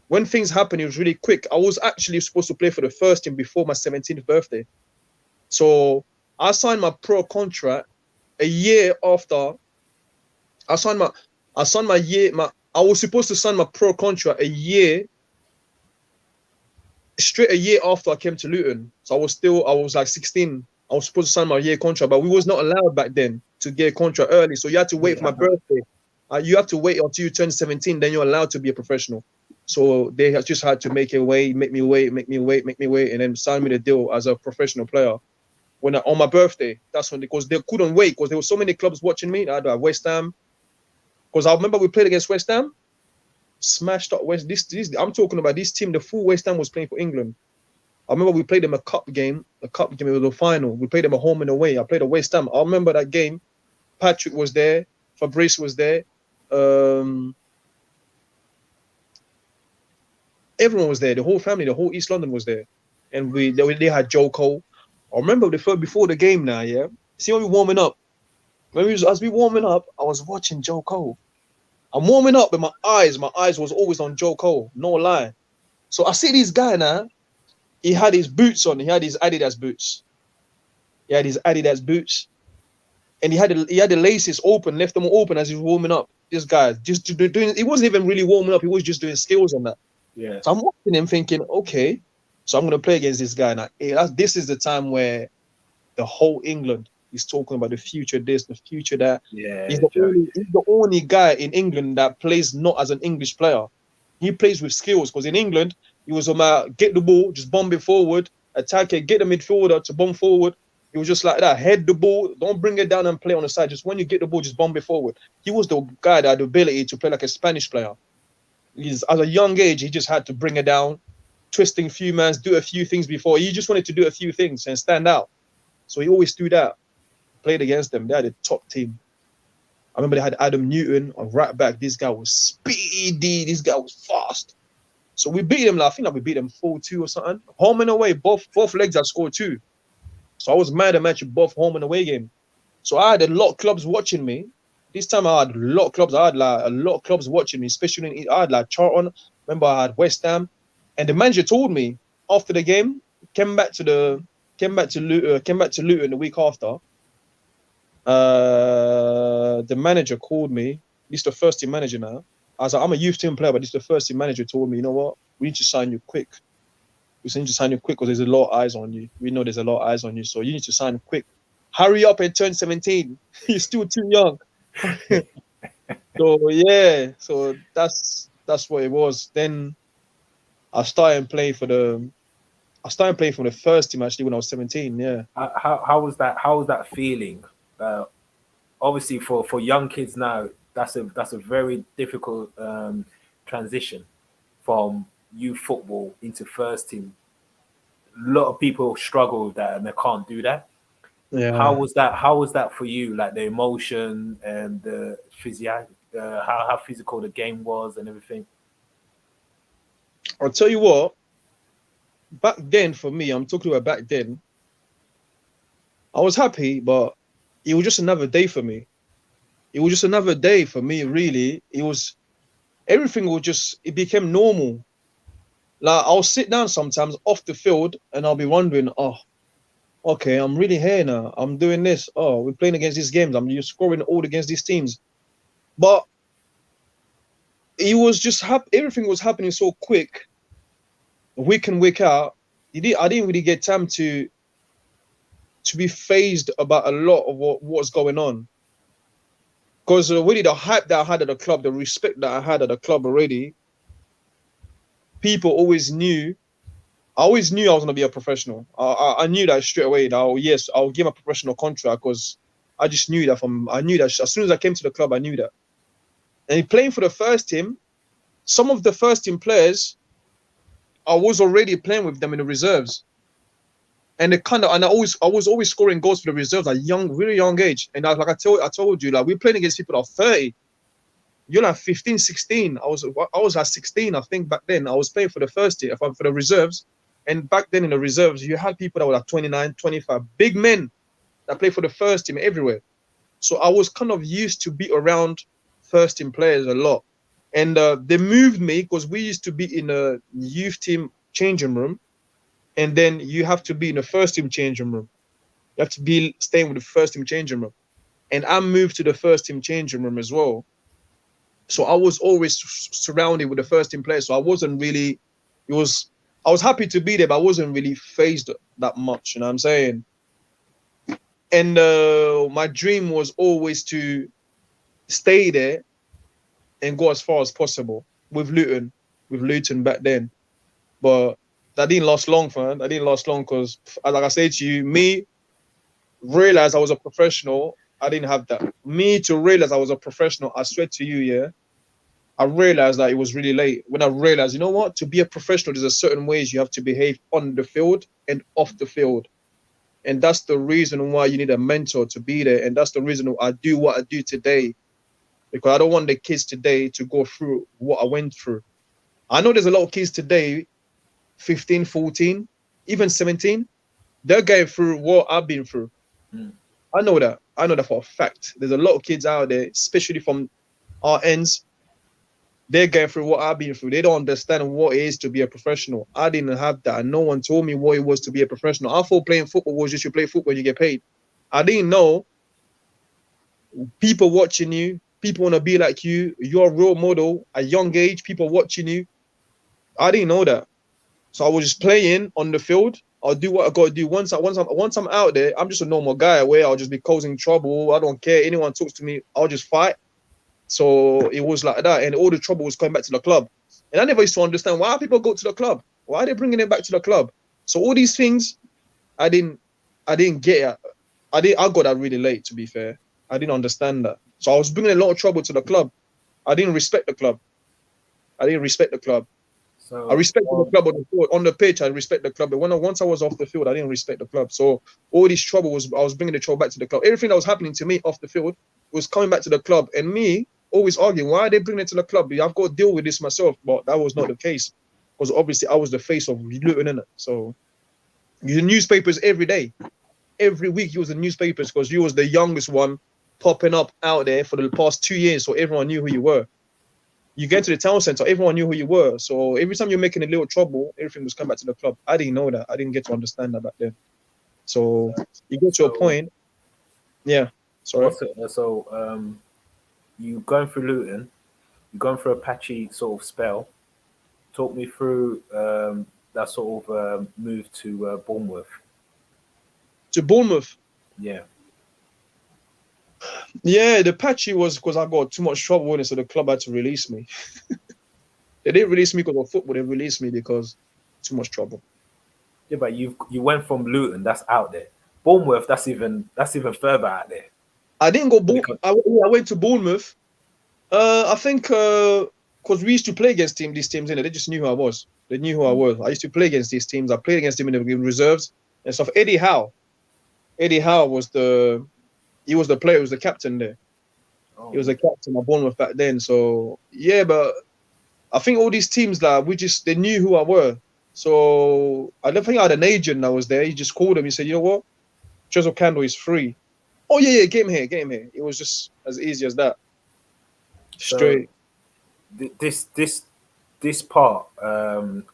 when things happened, it was really quick. I was actually supposed to play for the first team before my 17th birthday. So I signed my pro contract a year after. I was supposed to sign my pro contract a year after I came to Luton. So I was like 16. I was supposed to sign my year contract, but we was not allowed back then to get a contract early. So you had to wait for my birthday. You have to wait until you turn 17, then you're allowed to be a professional. So they just had to make me wait, and then sign me the deal as a professional player. On my birthday, that's when, because they couldn't wait because there were so many clubs watching me. I had West Ham, because I remember we played against West Ham, smashed up West. I'm talking about this team. The full West Ham was playing for England. I remember we played them a cup game. It was the final. We played them at home and away. I played at West Ham. I remember that game. Patrick was there. Fabrice was there. Everyone was there. The whole family, the whole East London was there. And they had Joe Cole. I remember before the game now, yeah? See when we warming up. As we warming up, I was watching Joe Cole. I'm warming up, but my eyes was always on Joe Cole. No lie. So I see this guy now. He had his boots on. He had his Adidas boots. And he had the laces open, left them open as he was warming up. This guy just doing. He wasn't even really warming up. He was just doing skills on that. Yeah. So I'm watching him thinking, okay, so I'm gonna play against this guy now. This is the time where the whole England is talking about the future this, the future that. Yeah. He's the only guy in England that plays not as an English player. He plays with skills, because in England, he was about get the ball, just bomb it forward, attack it, get the midfielder to bomb forward. He was just like that. Head the ball, don't bring it down and play on the side. Just when you get the ball, just bomb it forward. He was the guy that had the ability to play like a Spanish player. At a young age, he just had to bring it down, twisting a few mans, do a few things before. He just wanted to do a few things and stand out. So he always do that. Played against them. They had a top team. I remember they had Adam Newton on right back. This guy was speedy. This guy was fast. So we beat him. I think we beat them 4-2 or something. Home and away, both legs I scored 2. So I was mad at match both home and away game. So I had a lot of clubs watching me. This time I had a lot of clubs. I had like a lot of clubs watching me, especially I had like Charlton. Remember I had West Ham, and the manager told me after the game, came back to Luton the week after. The manager called me. This is the first team manager now. I was like, I'm a youth team player, but this is the first team manager told me, you know what? We need to sign you quick. We need to sign you quick because there's a lot of eyes on you. We know there's a lot of eyes on you, so you need to sign quick. Hurry up and turn 17. You're still too young. So yeah, so that's what it was. Then I started playing for the first team actually when I was 17. Yeah. How was that? How was that feeling? Obviously, for young kids now, that's a very difficult transition from youth football into first team. A lot of people struggle with that and they can't do that. Yeah. How was that for you? Like the emotion and the how physical the game was and everything. I'll tell you what. Back then, for me, I'm talking about back then. I was happy, but it was just another day for me. It was just another day for me. Really, it became normal. Like I'll sit down sometimes off the field and I'll be wondering, oh, okay, I'm really here now. I'm doing this. Oh, we're playing against these games. I'm just scoring all against these teams. But it was just everything was happening so quick, week in, week out. I didn't really get time to be phased about a lot of what's going on. because really the hype that I had at the club, the respect that I had at the club already, people always knew. I always knew I was gonna be a professional. I knew that straight away. That yes, I'll give a professional contract because I just knew that I knew that as soon as I came to the club, I knew that. And playing for the first team, some of the first team players, I was already playing with them in the reserves. And I was always scoring goals for the reserves at really young age. And like I told you, like we're playing against people that are 30. You're like 15, 16. I was at 16, I think back then. I was playing for the first team, for the reserves. And back then in the reserves, you had people that were like 29, 25, big men that played for the first team everywhere. So I was kind of used to be around first team players a lot. And they moved me because we used to be in a youth team changing room. And then you have to be in the first team changing room. You have to be staying with the first team changing room. And I moved to the first team changing room as well. So I was always surrounded with the first team players. So I wasn't really, I was happy to be there, but I wasn't really phased that much. You know what I'm saying? And my dream was always to stay there and go as far as possible with Luton back then. But that didn't last long, fam. That didn't last long because, like I said to you, me realize I was a professional. I didn't have that. Me to realize I was a professional, I swear to you, yeah, I realized that it was really late. When I realized, you know what, to be a professional, there's a certain ways you have to behave on the field and off the field. And that's the reason why you need a mentor to be there. And that's the reason I do what I do today. Because I don't want the kids today to go through what I went through. I know there's a lot of kids today, 15, 14, even 17, they're going through what I've been through. Mm. I know that. I know that for a fact. There's a lot of kids out there, especially from our ends, they're going through what I've been through. They don't understand what it is to be a professional. I didn't have that. And no one told me what it was to be a professional. I thought playing football was just you play football and you get paid. I didn't know people watching you, people want to be like you, you're a role model at a young age, people watching you. I didn't know that. So I was just playing on the field. I'll do what I gotta do. Once I'm out there, I'm just a normal guy where I'll just be causing trouble. I don't care. Anyone talks to me, I'll just fight. So it was like that, and all the trouble was coming back to the club. And I never used to understand why people go to the club. Why are they bringing it back to the club? So all these things, I didn't get it. I got that really late, to be fair. I didn't understand that. So I was bringing a lot of trouble to the club. I didn't respect the club. I didn't respect the club. So I respected the club on the pitch. I respect the club, but once I was off the field, I didn't respect the club. So all this trouble I was bringing the trouble back to the club. Everything that was happening to me off the field was coming back to the club, and me always arguing, why are they bringing it to the club? I've got to deal with this myself. But that was not the case, because obviously I was the face of Luton, innit? So you newspapers every day, every week. You was in newspapers because you was the youngest one popping up out there for the past 2 years, so everyone knew who you were. You get to the town centre, everyone knew who you were. So every time you're making a little trouble, everything was coming back to the club. I didn't know that. I didn't get to understand that back then. So you get to a point. Yeah. Sorry. You going through Luton, you're going through a patchy sort of spell. Talk me through that sort of move to Bournemouth. To Bournemouth. Yeah. Yeah, the patchy was because I got too much trouble in it, so the club had to release me. They didn't release me because of football. They released me because too much trouble. Yeah, but you went from Luton, that's out there. Bournemouth, that's even further out there. I didn't go. I went to Bournemouth. I think because we used to play against these teams, and they just knew who I was. They knew who I was. I used to play against these teams. I played against them in the reserves and stuff. Eddie Howe was the player, he was the captain there. He was the captain of Bournemouth back then. So yeah, but I think all these teams they knew who I were. So I don't think I had an agent that was there. He just called him. He said, you know what, Tresor Kandol is free. Oh yeah, get him here. It was just as easy as that. Straight. So this part,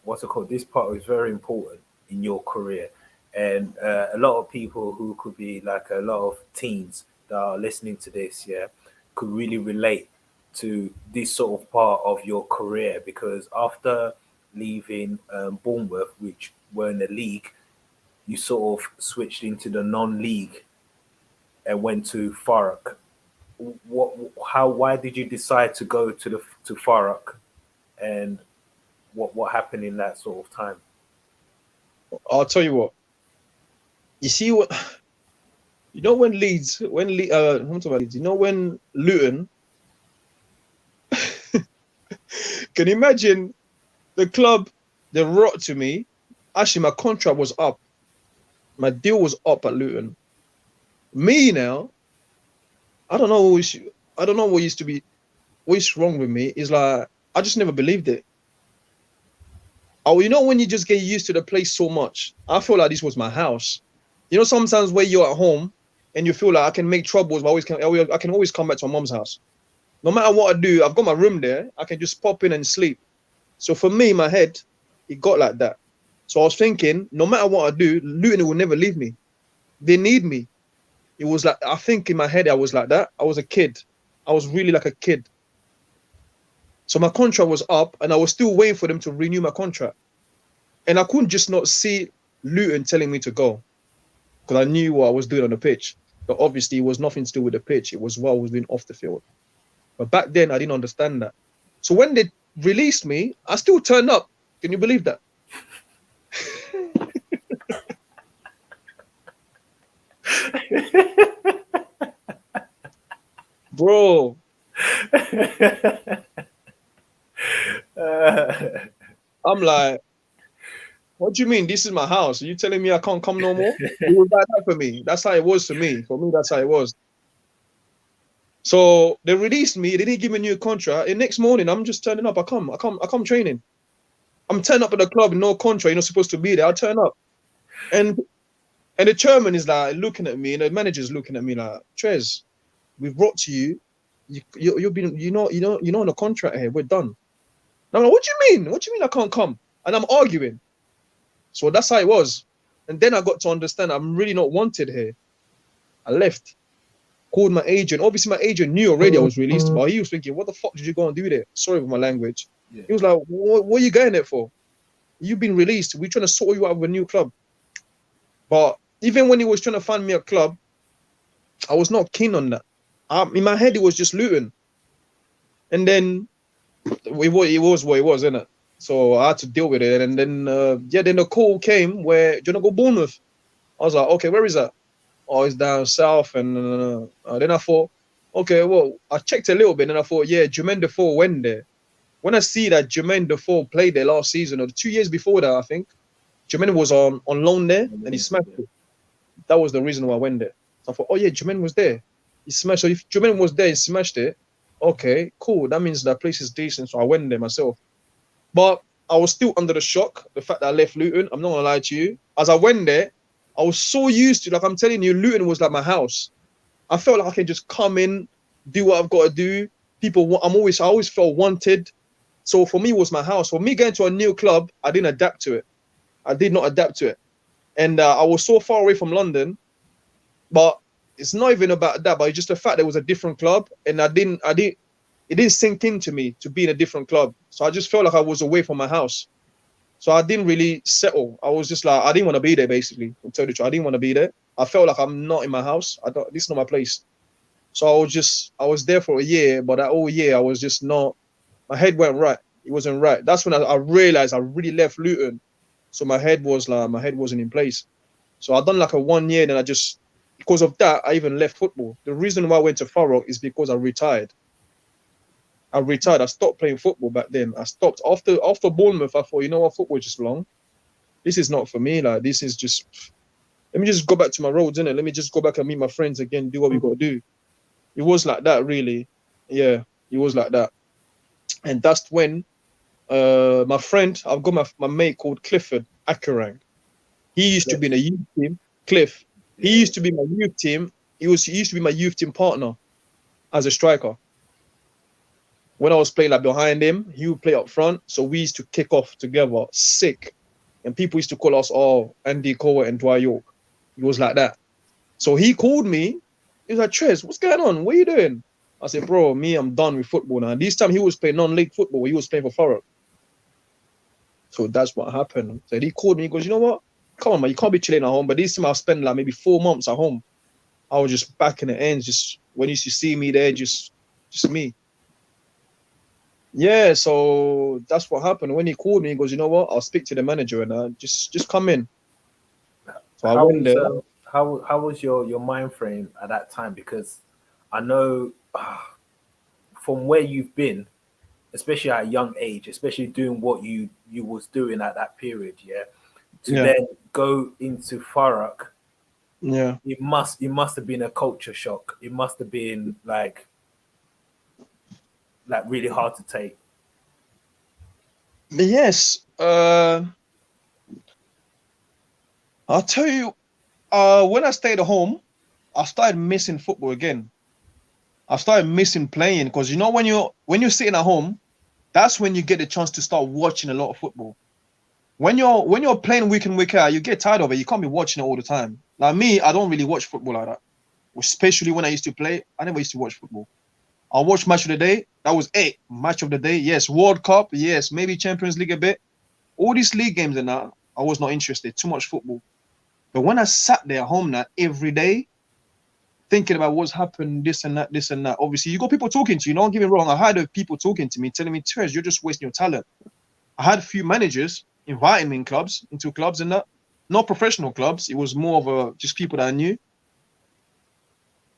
what's it called? This part is very important in your career, and a lot of people who could be like a lot of teens that are listening to this, yeah, could really relate to this sort of part of your career, because after leaving Bournemouth, which were in the league, you sort of switched into the non-league and went to Farrak. why did you decide to go to Farak, and what happened in that sort of time? I'll tell you what. You see what? You know when I'm talking about Leeds. You know when Luton. Can you imagine the club? They wrote to me. Actually, my contract was up. My deal was up at Luton. Me now, I don't know. I don't know what used to be. What's wrong with me is like I just never believed it. Oh, you know when you just get used to the place so much. I feel like this was my house. You know, sometimes where you're at home and you feel like I can make troubles, but I can always come back to my mom's house. No matter what I do, I've got my room there. I can just pop in and sleep. So for me, my head, it got like that. So I was thinking, no matter what I do, Luton will never leave me. They need me. It was like, I think in my head, I was like that. I was a kid. I was really like a kid. So my contract was up and I was still waiting for them to renew my contract. And I couldn't just not see Luton telling me to go because I knew what I was doing on the pitch. But obviously, it was nothing to do with the pitch. It was what I was doing off the field. But back then, I didn't understand that. So when they released me, I still turned up. Can you believe that? Bro. I'm like, what do you mean? This is my house. Are you telling me I can't come no more? It was like that for me. That's how it was for me. For me, that's how it was. So they released me. They didn't give me a new contract. And next morning, I'm just turning up. I come training. I'm turning up at the club, no contract. You're not supposed to be there. I turn up, and the chairman is like looking at me, and the manager's looking at me like, Tres, we've brought to you. You've been, you're on a contract here. We're done. And I'm like, what do you mean? What do you mean I can't come? And I'm arguing. So that's how it was. And then I got to understand I'm really not wanted here. I left. Called my agent. Obviously, my agent knew already I was released, but he was thinking, what the fuck did you go and do there? Sorry for my language. Yeah. He was like, what are you going there for? You've been released. We're trying to sort you out with a new club. But even when he was trying to find me a club, I was not keen on that. In my head, it was just Luton. And then it was what it was, innit? So I had to deal with it. And then, then the call came where, do you want to go Bournemouth? I was like, okay, where is that? Oh, it's down south. And then I thought, okay, well, I checked a little bit and I thought, yeah, Jermaine Defoe went there. When I see that Jermaine Defoe played there last season, or 2 years before that, I think, Jermaine was on loan there and he smashed it. That was the reason why I went there. So I thought, oh yeah, Jermaine was there. He smashed. So if Jermaine was there, he smashed it. Okay, cool. That means that place is decent. So I went there myself. But I was still under the shock, the fact that I left Luton. I'm not going to lie to you. As I went there, I was so used to, like I'm telling you, Luton was like my house. I felt like I can just come in, do what I've got to do. I always felt wanted. So for me, it was my house. For me going to a new club, I didn't adapt to it. I did not adapt to it. And I was so far away from London, but it's not even about that, but it's just the fact that it was a different club. And it didn't sink into me to be in a different club. So I just felt like I was away from my house. So I didn't really settle. I was just like, I didn't want to be there, basically. To tell you the truth, I didn't want to be there. I felt like I'm not in my house. This is not my place. So I was there for a year, but that whole year I was just not, my head went right. It wasn't right. That's when I realized I really left Luton. So my head wasn't in place. So I done like a 1 year, and because of that, I even left football. The reason why I went to Farrock is because I retired. I stopped playing football back then. I stopped after Bournemouth. I thought, you know what, football is just long. This is not for me. Like, this is just, let me just go back to my roads, innit? Let me just go back and meet my friends again, do what we got to do. It was like that, really. Yeah, it was like that. And that's when my friend, I've got my mate called Clifford Akarang. He used to be in a youth team. Cliff. He used to be my youth team. He used to be my youth team partner as a striker. When I was playing like behind him, he would play up front. So we used to kick off together, sick. And people used to call us, Andy Cole and Dwight York. It was like that. So he called me. He was like, Tres, what's going on? What are you doing? I said, bro, I'm done with football now. This time he was playing non-league football. He was playing for Farrock. So that's what happened. So he called me. He goes, you know what? Come on, man. You can't be chilling at home. But this time I'll spend like maybe 4 months at home. I was just back in the ends, just when you used to see me there, just me. Yeah, so that's what happened. When he called me, he goes, you know what? I'll speak to the manager and just come in. So I How went was there. how was your mind frame at that time? Because I know from where you've been, especially at a young age, especially doing what you was doing at that period, yeah, to Yeah, then go into Farak, yeah. it must have been a culture shock. It must have been like really hard to take. But yes, I'll tell you, when I stayed at home, I started missing football again. I started missing playing because you know when you're sitting at home, that's when you get the chance to start watching a lot of football. When you're playing week in week out, you get tired of it. You can't be watching it all the time. Like me, I don't really watch football like that. Especially when I used to play, I never used to watch football. I watch match of the day. That was it. Match of the day. Yes. World Cup. Yes. Maybe Champions League a bit. All these league games and that, I was not interested. Too much football. But when I sat there at home now every day, thinking about what's happened, this and that, this and that. Obviously, you got people talking to you. Don't get me wrong. I had people talking to me, telling me, Tres, you're just wasting your talent. I had a few managers inviting me into clubs and that. Not professional clubs. It was more of just people that I knew.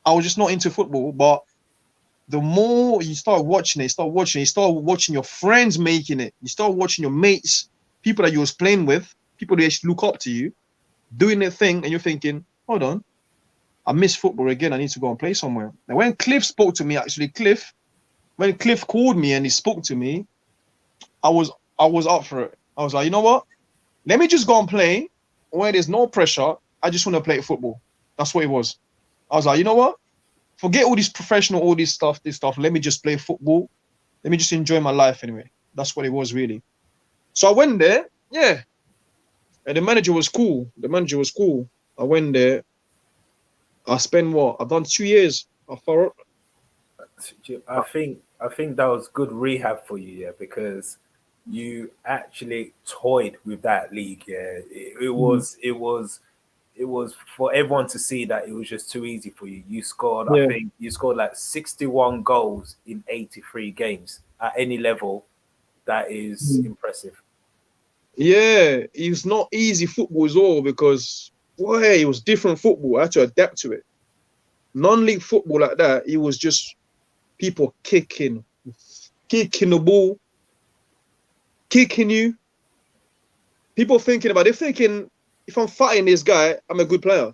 I was just not into football. But the more you start watching it, you start watching your friends making it. You start watching your mates, people that you was playing with, people that actually look up to you, doing their thing, and you're thinking, hold on, I miss football again. I need to go and play somewhere. And when Cliff spoke to me, actually, when Cliff called me and he spoke to me, I was I was up for it. I was like, you know what? Let me just go and play where there's no pressure. I just want to play football. That's what it was. I was like, you know what? Forget all this professional, all this stuff. Let me just play football. Let me just enjoy my life anyway. That's what it was really. So I went there, yeah. And the manager was cool. The manager was cool. I went there. I spent what? I've done 2 years. I think that was good rehab for you, yeah, because you actually toyed with that league, yeah. It was for everyone to see that it was just too easy for you. You scored, I Yeah. think you scored like 61 goals in 83 games at any level. That is impressive. Yeah, it's not easy football as well because boy, it was different football. I had to adapt to it. Non-league football like that, it was just people kicking the ball, kicking you. People they're thinking, if I'm fighting this guy, I'm a good player.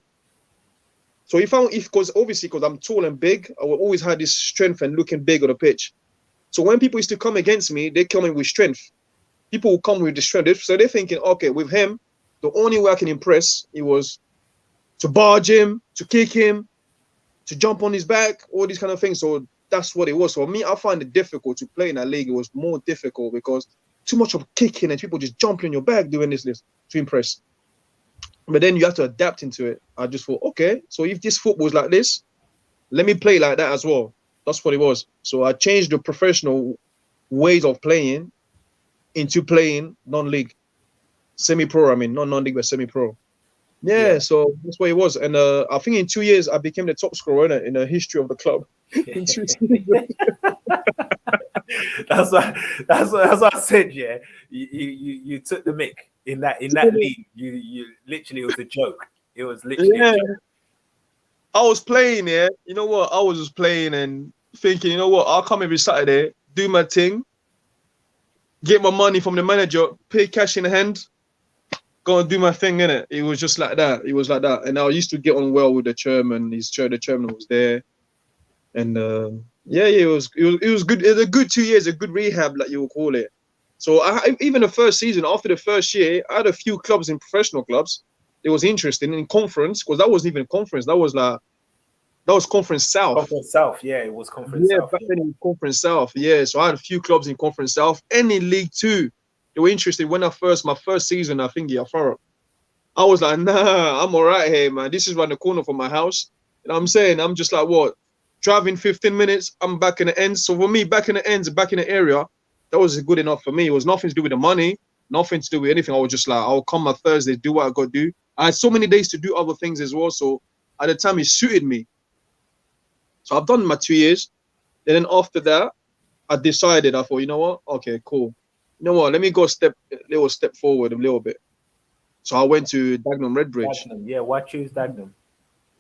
So because obviously because I'm tall and big, I will always have this strength and looking big on the pitch. So when people used to come against me, they come in with strength. People will come with the strength. So they're thinking, okay, with him, the only way I can impress it was to barge him, to kick him, to jump on his back, all these kind of things. So that's what it was. So me, I find it difficult to play in that league. It was more difficult because too much of kicking and people just jumping on your back doing this to impress. But then you have to adapt into it. I just thought, okay, so if this football is like this, let me play like that as well. That's what it was. So I changed the professional ways of playing into playing non-league, semi-pro. I mean, not non-league, but semi-pro. Yeah, Yeah. so that's what it was. And I think in 2 years, I became the top scorer in the history of the club. In 2 seasons. That's what I said. Yeah, you took the mick in that league. You literally, it was a joke. It was literally a Yeah, joke. I was playing, yeah. You know what? I was just playing and thinking, you know what? I'll come every Saturday, do my thing, get my money from the manager, pay cash in hand, go and do my thing in it. It was just like that. It was like that. And I used to get on well with the chairman. The chairman was there. And yeah, it was good. It was a good 2 years, a good rehab, like you would call it. So even the first season, after the first year, I had a few clubs in professional clubs. It was interesting in conference because that wasn't even conference. That was Conference South. Conference South, yeah, it was Conference Yeah, South. back Yeah. then it was Conference South. Yeah, so I had a few clubs in Conference South and in League Two. They were interested when my first season, I think, yeah, I was like, nah, I'm all right here, man. This is around the corner from my house. And I'm saying, I'm just like, what? Driving 15 minutes, I'm back in the ends. So for me, back in the ends, back in the area, that was good enough for me. It was nothing to do with the money, nothing to do with anything. I was just like, I'll come on Thursday, do what I got to do. I had so many days to do other things as well. So at the time, it suited me. So I've done my 2 years. And then after that, I decided, I thought, you know what? Okay, cool. You know what? Let me go a little step forward a little bit. So I went to Dagenham Redbridge. Dagenham, yeah. Why choose Dagenham?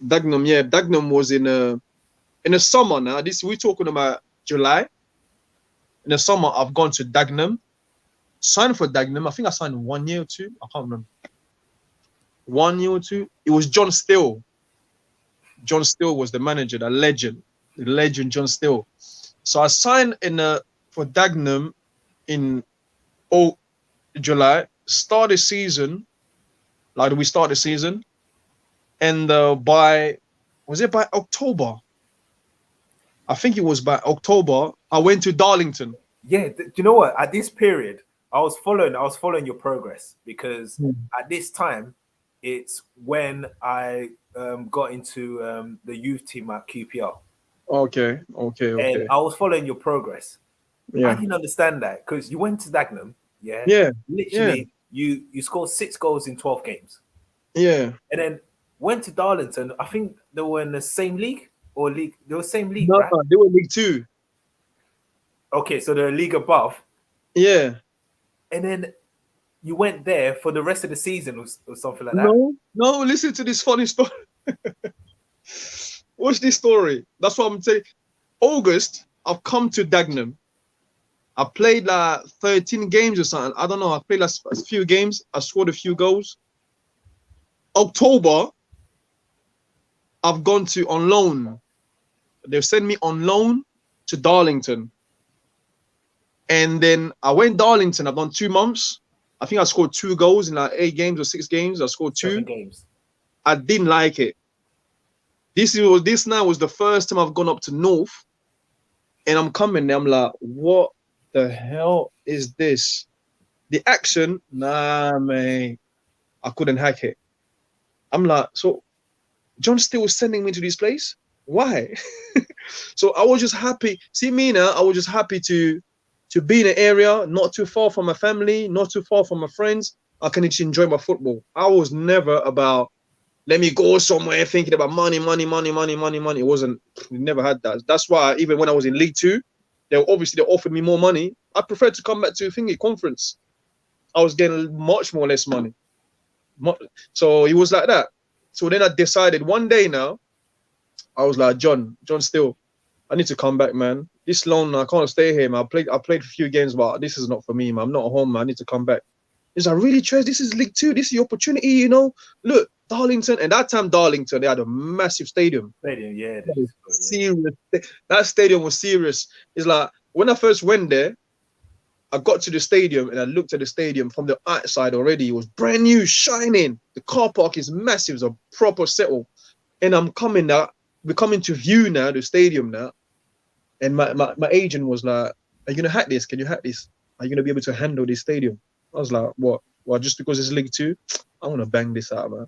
Dagenham, yeah. Dagenham was in the summer now. This we're talking about July. In the summer, I've gone to Dagenham, signed for Dagenham. I think I signed 1 year or two. I can't remember. 1 year or two. It was John Still. John Still was the manager, the legend John Still. So I signed for Dagenham in July. Start the season, like we start the season, and by October? I think it was by October. I went to Darlington. Yeah, do you know what? At this period, I was following your progress because at this time, it's when I got into the youth team at QPR. Okay. And I was following your progress. I Yeah. didn't understand that because you went to Dagenham, yeah. Yeah. Literally, you scored 6 goals in 12 games, Yeah. and then went to Darlington. I think they were in the same league or league. They were same league, No, right? they were League Two. Okay, so they're a league above, Yeah. and then you went there for the rest of the season or something like that. No. Listen to this funny story. Watch this story. That's what I'm saying. August, I've come to Dagenham. I played like 13 games or something. I don't know. I played like a few games. I scored a few goals. October, I've gone to on loan. They've sent me on loan to Darlington. And then I went Darlington. I've done 2 months. I think I scored 2 goals in like 8 games or 6 games. I scored 2. 7 games. I didn't like it. This now was the first time I've gone up to North, and I'm coming there. I'm like, what the hell is this? The action, nah, man, I couldn't hack it. I'm like, so John Still was sending me to this place? Why? So I was just happy. See me now, I was just happy to be in an area not too far from my family, not too far from my friends. I can just enjoy my football. I was never about let me go somewhere thinking about money. It wasn't, we never had that. That's why even when I was in League Two, they offered me more money. I preferred to come back to thingy conference. I was getting much more less money. So it was like that. So then I decided one day now, I was like, John Still, I need to come back, man. This loan, I can't stay here, man. I played a few games, but this is not for me, man. I'm not home, man. I need to come back. He's like, really, Tres? This is League Two. This is your opportunity, you know? Look, Darlington. And that time, Darlington, they had a massive stadium. Yeah. Serious. That stadium was serious. It's like, when I first went there, I got to the stadium and I looked at the stadium from the outside already. It was brand new, shining. The car park is massive. It's a proper settle. And I'm coming now. We're coming to view now, the stadium now. And my agent was like, are you going to hack this? Can you hack this? Are you going to be able to handle this stadium? I was like, what? Well, just because it's League Two, I want to bang this out, man.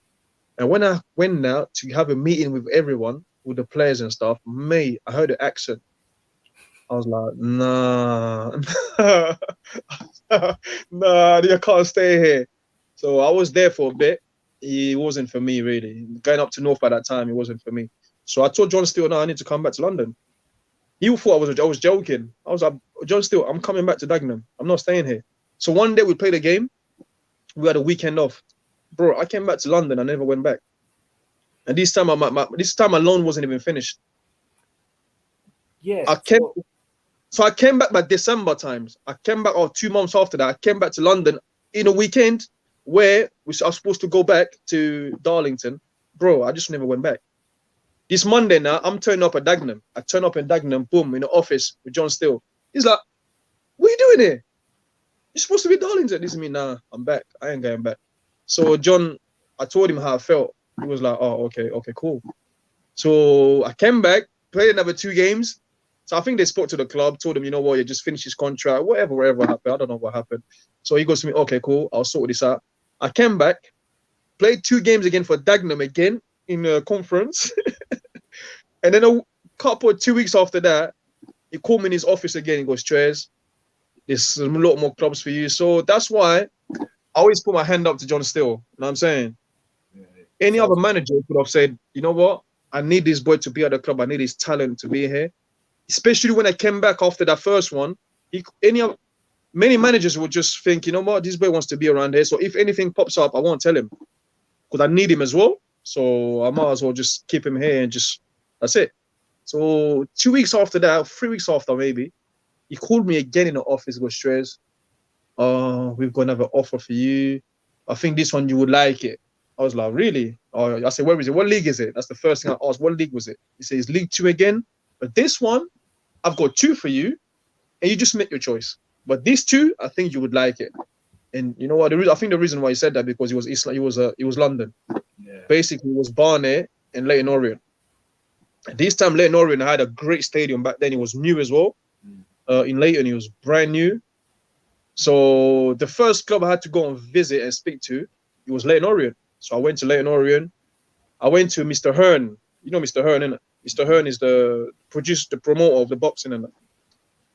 And when I went now to have a meeting with everyone, with the players and stuff, mate, I heard the accent. I was like, nah, nah, I can't stay here. So I was there for a bit. It wasn't for me, really. Going up to North by that time, it wasn't for me. So I told John Still, no, I need to come back to London. He thought I was joking. I was like, John Still, I'm coming back to Dagenham. I'm not staying here. So one day we played a game. We had a weekend off. Bro, I came back to London. I never went back. And this time, my loan wasn't even finished. Yeah. So I came back by December times. I came back 2 months after that. I came back to London in a weekend where I was supposed to go back to Darlington. Bro, I just never went back. This Monday now, I'm turning up at Dagenham. I turn up in Dagenham, boom, in the office with John Still. He's like, what are you doing here? You're supposed to be Darlington. This is me. Nah, I'm back. I ain't going back. So John, I told him how I felt. He was like, oh, okay, cool. So I came back, played another 2 games. So I think they spoke to the club, told him, you know what, you just finished his contract, whatever happened. I don't know what happened. So he goes to me, okay, cool, I'll sort this out. I came back, played 2 games again for Dagenham again in a conference. And then a couple of 2 weeks after that, he called me in his office again. He goes, Tres, there's a lot more clubs for you. So that's why I always put my hand up to John Still. You know what I'm saying? Any other manager could have said, you know what? I need this boy to be at the club. I need his talent to be here. Especially when I came back after that first one, many managers would just think, you know what, this boy wants to be around here. So if anything pops up, I won't tell him because I need him as well. So I might as well just keep him here and that's it. So 2 weeks after that, 3 weeks after maybe, he called me again in the office. Goes, Tres, we've got another offer for you. I think this one you would like it. I was like, really? I said, where is it? What league is it? That's the first thing I asked. What league was it? He says, League 2 again. But this one, I've got 2 for you, and you just make your choice. But these 2, I think you would like it. And you know what? I think the reason why he said that because he was London. Yeah. Basically, it was Barnet and Leyton Orient. This time, Leyton Orient had a great stadium back then. It was new as well. In Leyton, it was brand new. So the first club I had to go and visit and speak to, it was Leyton Orient. So I went to Leyton Orient. I went to Mr. Hearn. You know Mr. Hearn, innit? Mr. Hearn is the promoter of the boxing, innit?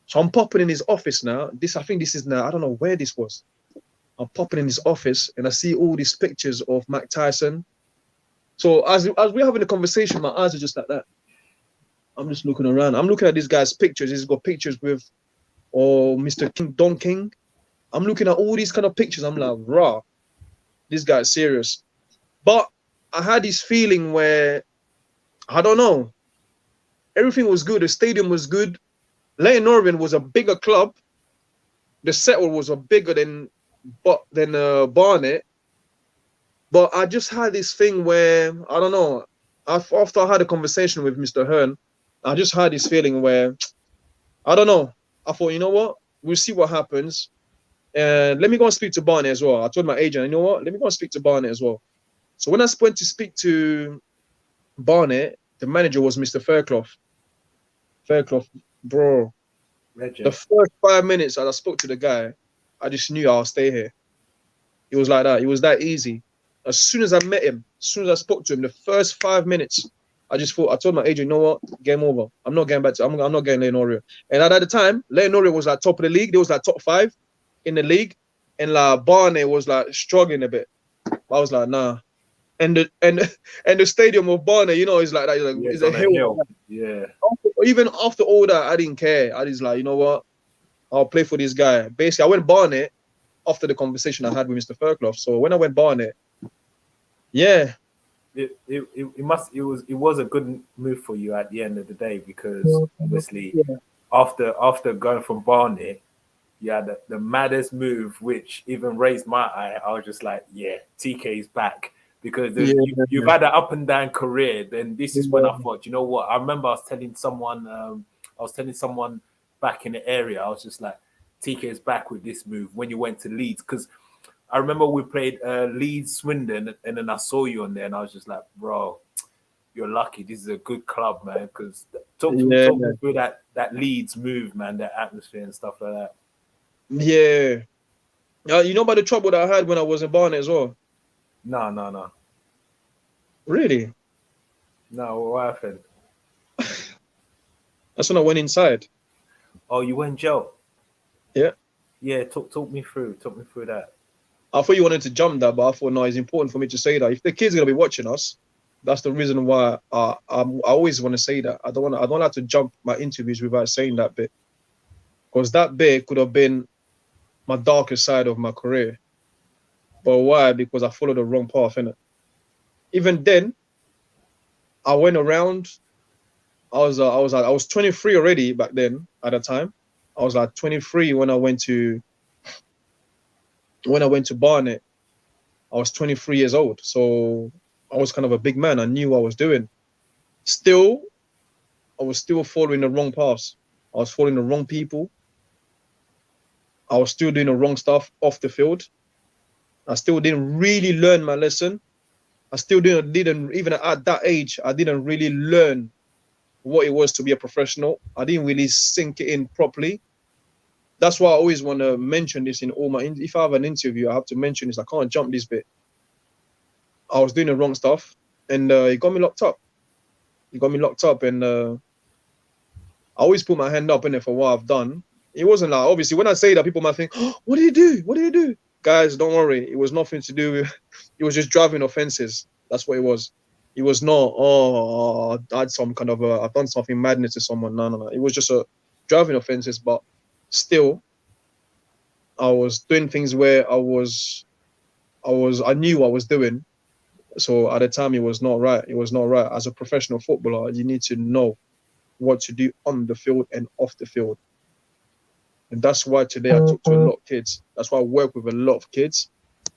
So I'm popping in his office now. I think this is now, I don't know where this was. I'm popping in his office and I see all these pictures of Mike Tyson. So as we're having a conversation, my eyes are just like that. I'm just looking around. I'm looking at this guy's pictures. He's got pictures with Mr. King, Don King. I'm looking at all these kind of pictures. I'm like, rah, this guy's serious. But I had this feeling where, I don't know, everything was good. The stadium was good. Leyton Orient was a bigger club. The settle was a bigger than Barnet. But I just had this thing where, I don't know, after I had a conversation with Mr. Hearn, I just had this feeling where, I don't know. I thought, you know what? We'll see what happens. And let me go and speak to Barnet as well. I told my agent, you know what? Let me go and speak to Barnet as well. So when I went to speak to Barnet, the manager was Mr. Fairclough. Fairclough, bro. Legend. The first 5 minutes as I spoke to the guy, I just knew I'll stay here. It was like that. It was that easy. As soon as I met him, as soon as I spoke to him, the first 5 minutes, I told my agent, you know what? Game over. I'm not going back I'm not getting Leyton Orient. And at the time, Leyton Orient was like top of the league. They was like top 5 in the league. And like Barnet was like struggling a bit. I was like, nah. And the stadium of Barnet, you know, is like that. It's a hill. Yeah. Even after all that, I didn't care. I just like, you know what? I'll play for this guy. Basically, I went Barnet after the conversation I had with Mr. Fairclough. So when I went Barnet, yeah. It was a good move for you at the end of the day because obviously after going from Barnet, you had the maddest move which even raised my eye. I was just like, yeah, TK's back. Because you've had an up and down career, then this is when I thought, you know what? I remember I was telling someone back in the area, I was just like, TK is back with this move when you went to Leeds. Because I remember we played Leeds Swindon, and then I saw you on there, and I was just like, bro, you're lucky. This is a good club, man. Because talk me through that Leeds move, man, that atmosphere and stuff like that. Yeah. You know about the trouble that I had when I was in Barnet as well? No. Really? No, what happened? That's when I went inside. Oh, you went jail? Yeah. Yeah, talk me through that. I thought you wanted to jump that, but I thought, no, it's important for me to say that. If the kids are going to be watching us, that's the reason why I always want to say that. I don't like to jump my interviews without saying that bit. Because that bit could have been my darkest side of my career. But why? Because I followed the wrong path, innit? Even then, I went around. I was 23 already back then. At the time, I was like 23 when I went to Barnet. I was 23 years old, so I was kind of a big man. I knew what I was doing. Still, I was still following the wrong paths. I was following the wrong people. I was still doing the wrong stuff off the field. I still didn't really learn my lesson. I still didn't even at that age, I didn't really learn what it was to be a professional. I didn't really sink it in properly. That's why I always want to mention this in all my, if I have an interview, I have to mention this. I can't jump this bit. I was doing the wrong stuff and it got me locked up. And I always put my hand up in it for what I've done. It wasn't like, obviously, when I say that, people might think, oh, what do you do? What do you do? Guys, don't worry. It was nothing to do with, it was just driving offenses. That's what it was. It was not, oh, I had some kind of I've done something madness to someone. No, no, no. It was just a driving offenses, but still, I was doing things where I knew what I was doing. So at the time, it was not right. It was not right. As a professional footballer, you need to know what to do on the field and off the field. And that's why today I talk to a lot of kids. That's why I work with a lot of kids.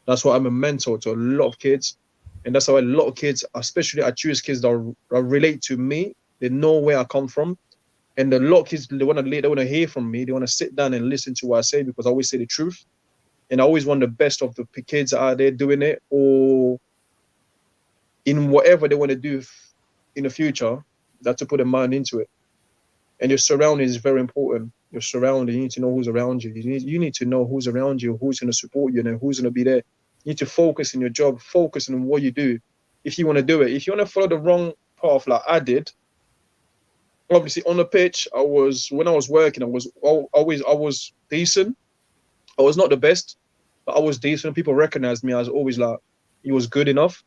That's why I'm a mentor to a lot of kids. And that's why a lot of kids, especially I choose kids that relate to me. They know where I come from. And a lot of kids, they want to hear from me. They want to sit down and listen to what I say because I always say the truth. And I always want the best of the kids out there doing it or in whatever they want to do in the future, that to put a mind into it. And your surrounding is very important. Your surrounding, you need to know who's around you. You need to know who's around you, who's going to support you, and who's going to be there. You need to focus in your job, focus on what you do. If you want to do it, if you want to follow the wrong path like I did, obviously on the pitch, when I was working, I was decent. I was not the best, but I was decent. People recognized me as always like he was good enough.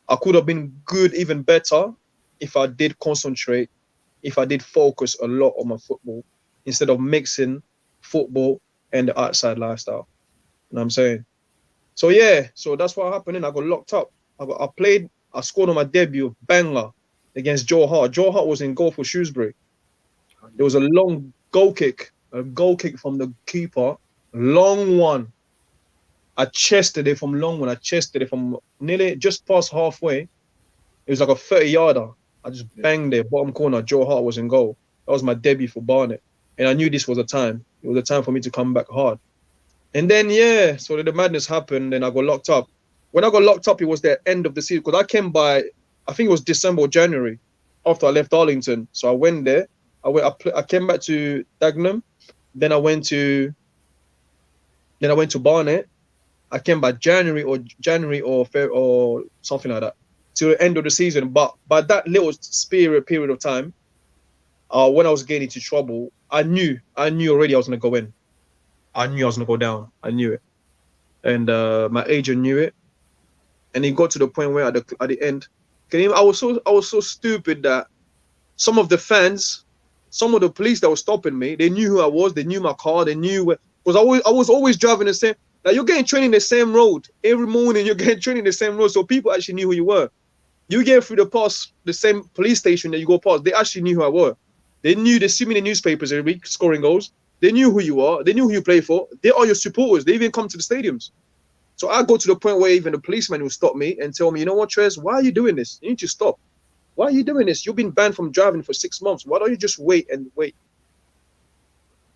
I could have been good, even better, if I did concentrate, if I did focus a lot on my football instead of mixing football and the outside lifestyle. You know what I'm saying? So yeah, so that's what happened. And I got locked up. I scored on my debut banger against Joe Hart. Joe Hart was in goal for Shrewsbury. There was a long goal kick from the keeper, long one. I chested it from long one. I chested it from nearly just past halfway. It was like a 30-yarder. I just banged it, bottom corner. Joe Hart was in goal. That was my debut for Barnet. And I knew this was a time. It was a time for me to come back hard. And then, yeah, so the madness happened and I got locked up. When I got locked up, it was the end of the season. Because I came by, I think it was December or January after I left Arlington. So I went there. I came back to Dagenham. Then I went to Barnet. I came by January or something like that to the end of the season. But by that little period of time, when I was getting into trouble, I knew already I was gonna go in. I knew I was gonna go down. I knew it, and my agent knew it. And it got to the point where at the end, I was so stupid that some of the fans, some of the police that were stopping me, they knew who I was. They knew my car. They knew because I was always driving the same. Like you're getting trained in the same road every morning. You're getting trained in the same road, so people actually knew who you were. You get through the same police station that you go past. They actually knew who I were. They knew. They see me in the newspapers every week scoring goals. They knew who you are. They knew who you play for. They are your supporters. They even come to the stadiums. So I go to the point where even the policeman will stop me and tell me, you know what, Tres, why are you doing this? You need to stop. Why are you doing this? You've been banned from driving for 6 months. Why don't you just wait and wait?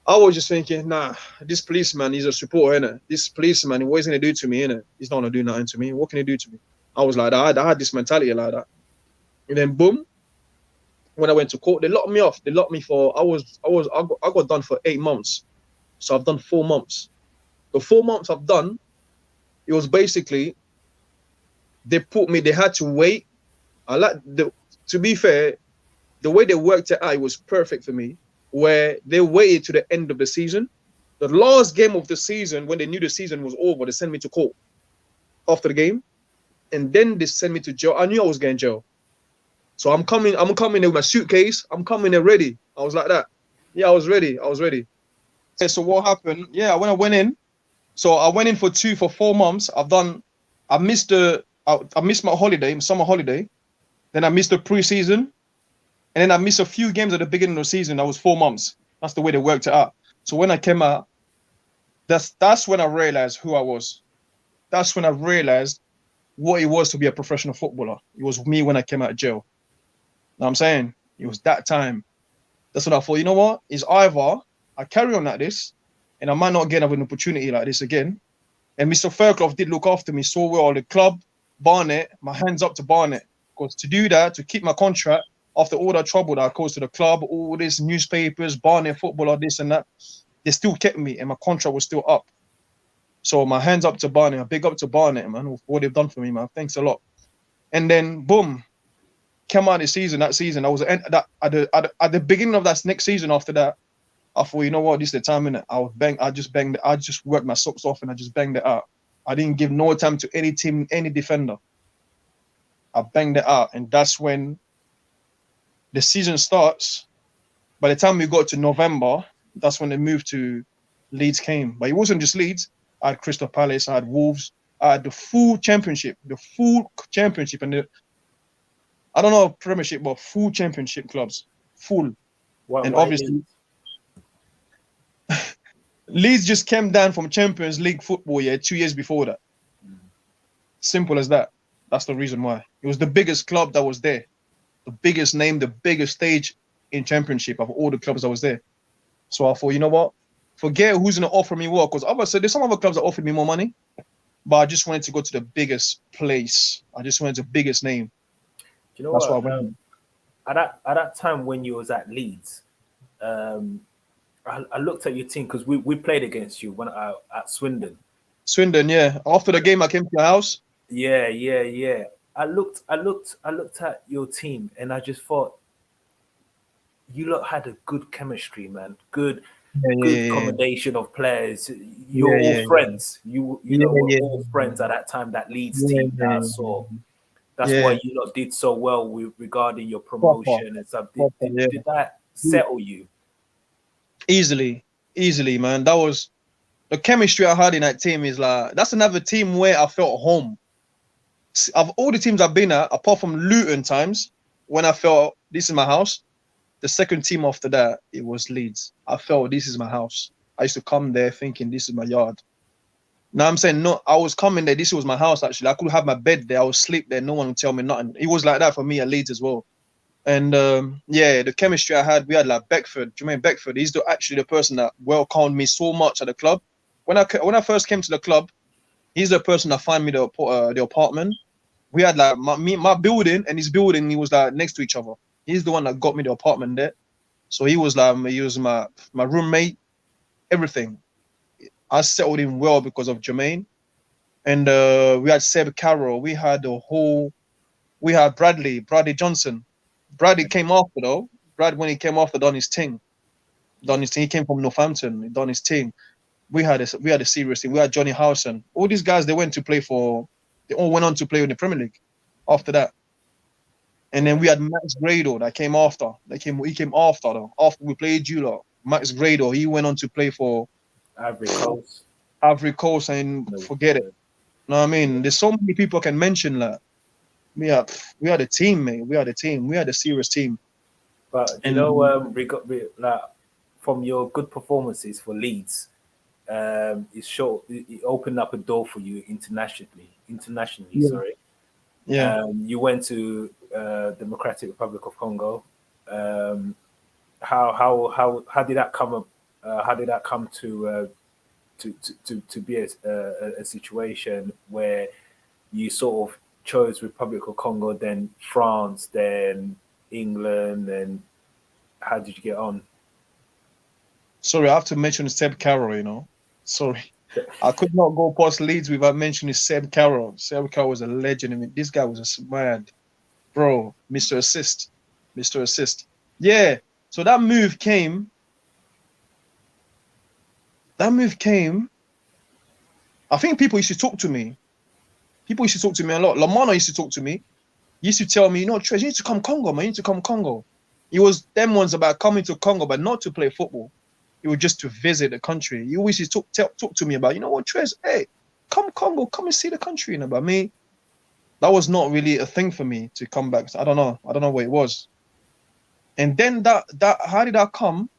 I was just thinking, nah, this policeman, he's a supporter, innit? This policeman, what is he going to do to me, innit? He's not going to do nothing to me. What can he do to me? I was like that. I had this mentality like that. And then boom, when I went to court, they locked me off. They locked me for, I got done for 8 months. So I've done 4 months. The 4 months I've done, it was basically, they had to wait. To be fair, the way they worked it out, it was perfect for me, where they waited to the end of the season. The last game of the season, when they knew the season was over, they sent me to court after the game. And then they sent me to jail. I knew I was getting jail. So I'm coming there with my suitcase. I'm coming there ready. I was like that. Yeah, I was ready. Yeah, so what happened? Yeah, when I went in, so I went in for 4 months. I missed my holiday, summer holiday. Then I missed the preseason. And then I missed a few games at the beginning of the season. That was 4 months. That's the way they worked it out. So when I came out, that's when I realized who I was. That's when I realized what it was to be a professional footballer. It was me when I came out of jail. Know what I'm saying? It was that time. That's when I thought, you know what? It's either I carry on like this, and I might not get an opportunity like this again. And Mr. Fairclough did look after me, saw well the club, Barnet, my hands up to Barnet. Because to do that, to keep my contract, after all that trouble that I caused to the club, all this newspapers, Barnet footballer, this and that, they still kept me and my contract was still up. So my hands up to Barnet, big up to Barnet, man, for what they've done for me, man. Thanks a lot. And then boom, came out that season. I was at the beginning of that next season after that, I thought, you know what, this is the time, innit? I just worked my socks off and I just banged it out. I didn't give no time to any team, any defender. I banged it out, and that's when the season starts. By the time we got to November, that's when the move to Leeds came. But it wasn't just Leeds. I had Crystal Palace, I had Wolves, I had the full championship, and I don't know Premiership, but full championship clubs, full. And Why obviously, Leeds? Leeds just came down from Champions League football 2 years before that. Simple as that. That's the reason why. It was the biggest club that was there, the biggest name, the biggest stage in Championship of all the clubs that was there. So I thought, you know what? Forget who's going to offer me what, because obviously there's some other clubs that offered me more money, but I just wanted to go to the biggest place. I just wanted the biggest name. Do you know That's why I what? went. At that time when you was at Leeds, um, I looked at your team because we played against you when at Swindon. Swindon, yeah. After the game, I came to your house. Yeah. I looked at your team and I just thought you lot had a good chemistry, man. Yeah, Good yeah, combination of players. You're yeah, all yeah, friends. You yeah, know we're yeah, all friends at that time. That Leeds yeah, team that I saw. That's yeah, why yeah. you lot did so well regarding your Proper, promotion and stuff. proper, yeah. Did that settle you? Easily, easily, man. That was the chemistry I had in that team. Is like that's another team where I felt home. Of all the teams I've been at, apart from Luton times, when I felt this is my house, the second team after that, it was Leeds. I felt this is my house. I used to come there thinking this is my yard. Now I'm saying no, I was coming there. This was my house actually. I could have my bed there. I would sleep there. No one would tell me nothing. It was like that for me at Leeds as well. And yeah, the chemistry I had, we had like Beckford, Jermaine Beckford. He's actually the person that welcomed me so much at the club. When I first came to the club, he's the person that found me the apartment. We had like my building and his building. He was like next to each other. He's the one that got me the apartment there. So he was my roommate, everything. I settled in well because of Jermaine. And we had Seb Carroll. We had Bradley Johnson. Bradley came after though. Brad, when he came after, done his thing. He came from Northampton. He done his thing. We had a serious thing. We had Johnny Howson. All these guys, they all went on to play in the Premier League after that. And then we had Max Grado that came after. He came after though. After we played Jula, Max Grado, he went on to play for Ivory Coast. Ivory Coast and No, forget it. yeah. You know what I mean? Yeah. There's so many people I can mention that. We had a team, mate. We had a team. We had a serious team. But you know, And like from your good performances for Leeds, it opened up a door for you internationally. Internationally, yeah, sorry. yeah. You went to Democratic Republic of Congo. Um, how did that come up? How did that come to be a situation where you sort of chose Republic of Congo, then France, then England, and how did you get on? Sorry, I have to mention Seb Carroll, Sorry. I could not go past Leeds without mentioning Seb Carroll. Seb Carroll was a legend. I mean, this guy was a mad, bro, Mr. Assist. Mr. Assist. Yeah. So that move came. I think people used to talk to me. People used to talk to me a lot. Lamana used to talk to me. He used to tell me, Tres, you need to come Congo, man. You need to come Congo. It was them ones about coming to Congo, but not to play football. It was just to visit the country. He always used to talk to me about, you know what, Tres, hey, come Congo, come and see the country. But me, that was not really a thing for me to come back. I don't know. I don't know what it was. And then how did that come?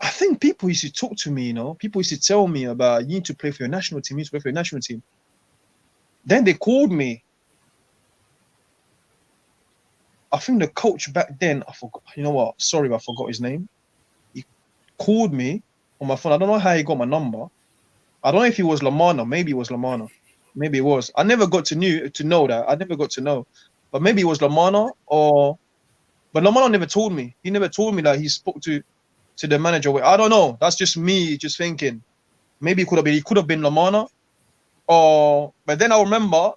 I think people used to talk to me, People used to tell me about you need to play for your national team, you need to play for your national team. Then they called me. I think the coach back then, I forgot. You know what? Sorry, I forgot his name. He called me on my phone. I don't know how he got my number. I don't know if it was Lamana. Maybe it was Lamana. Maybe it was. I never got to know that. I never got to know. But maybe it was Lamana but Lamana never told me. He never told me that he spoke to the manager. I don't know. That's just me just thinking. Maybe it could have been Lamana. But then I remember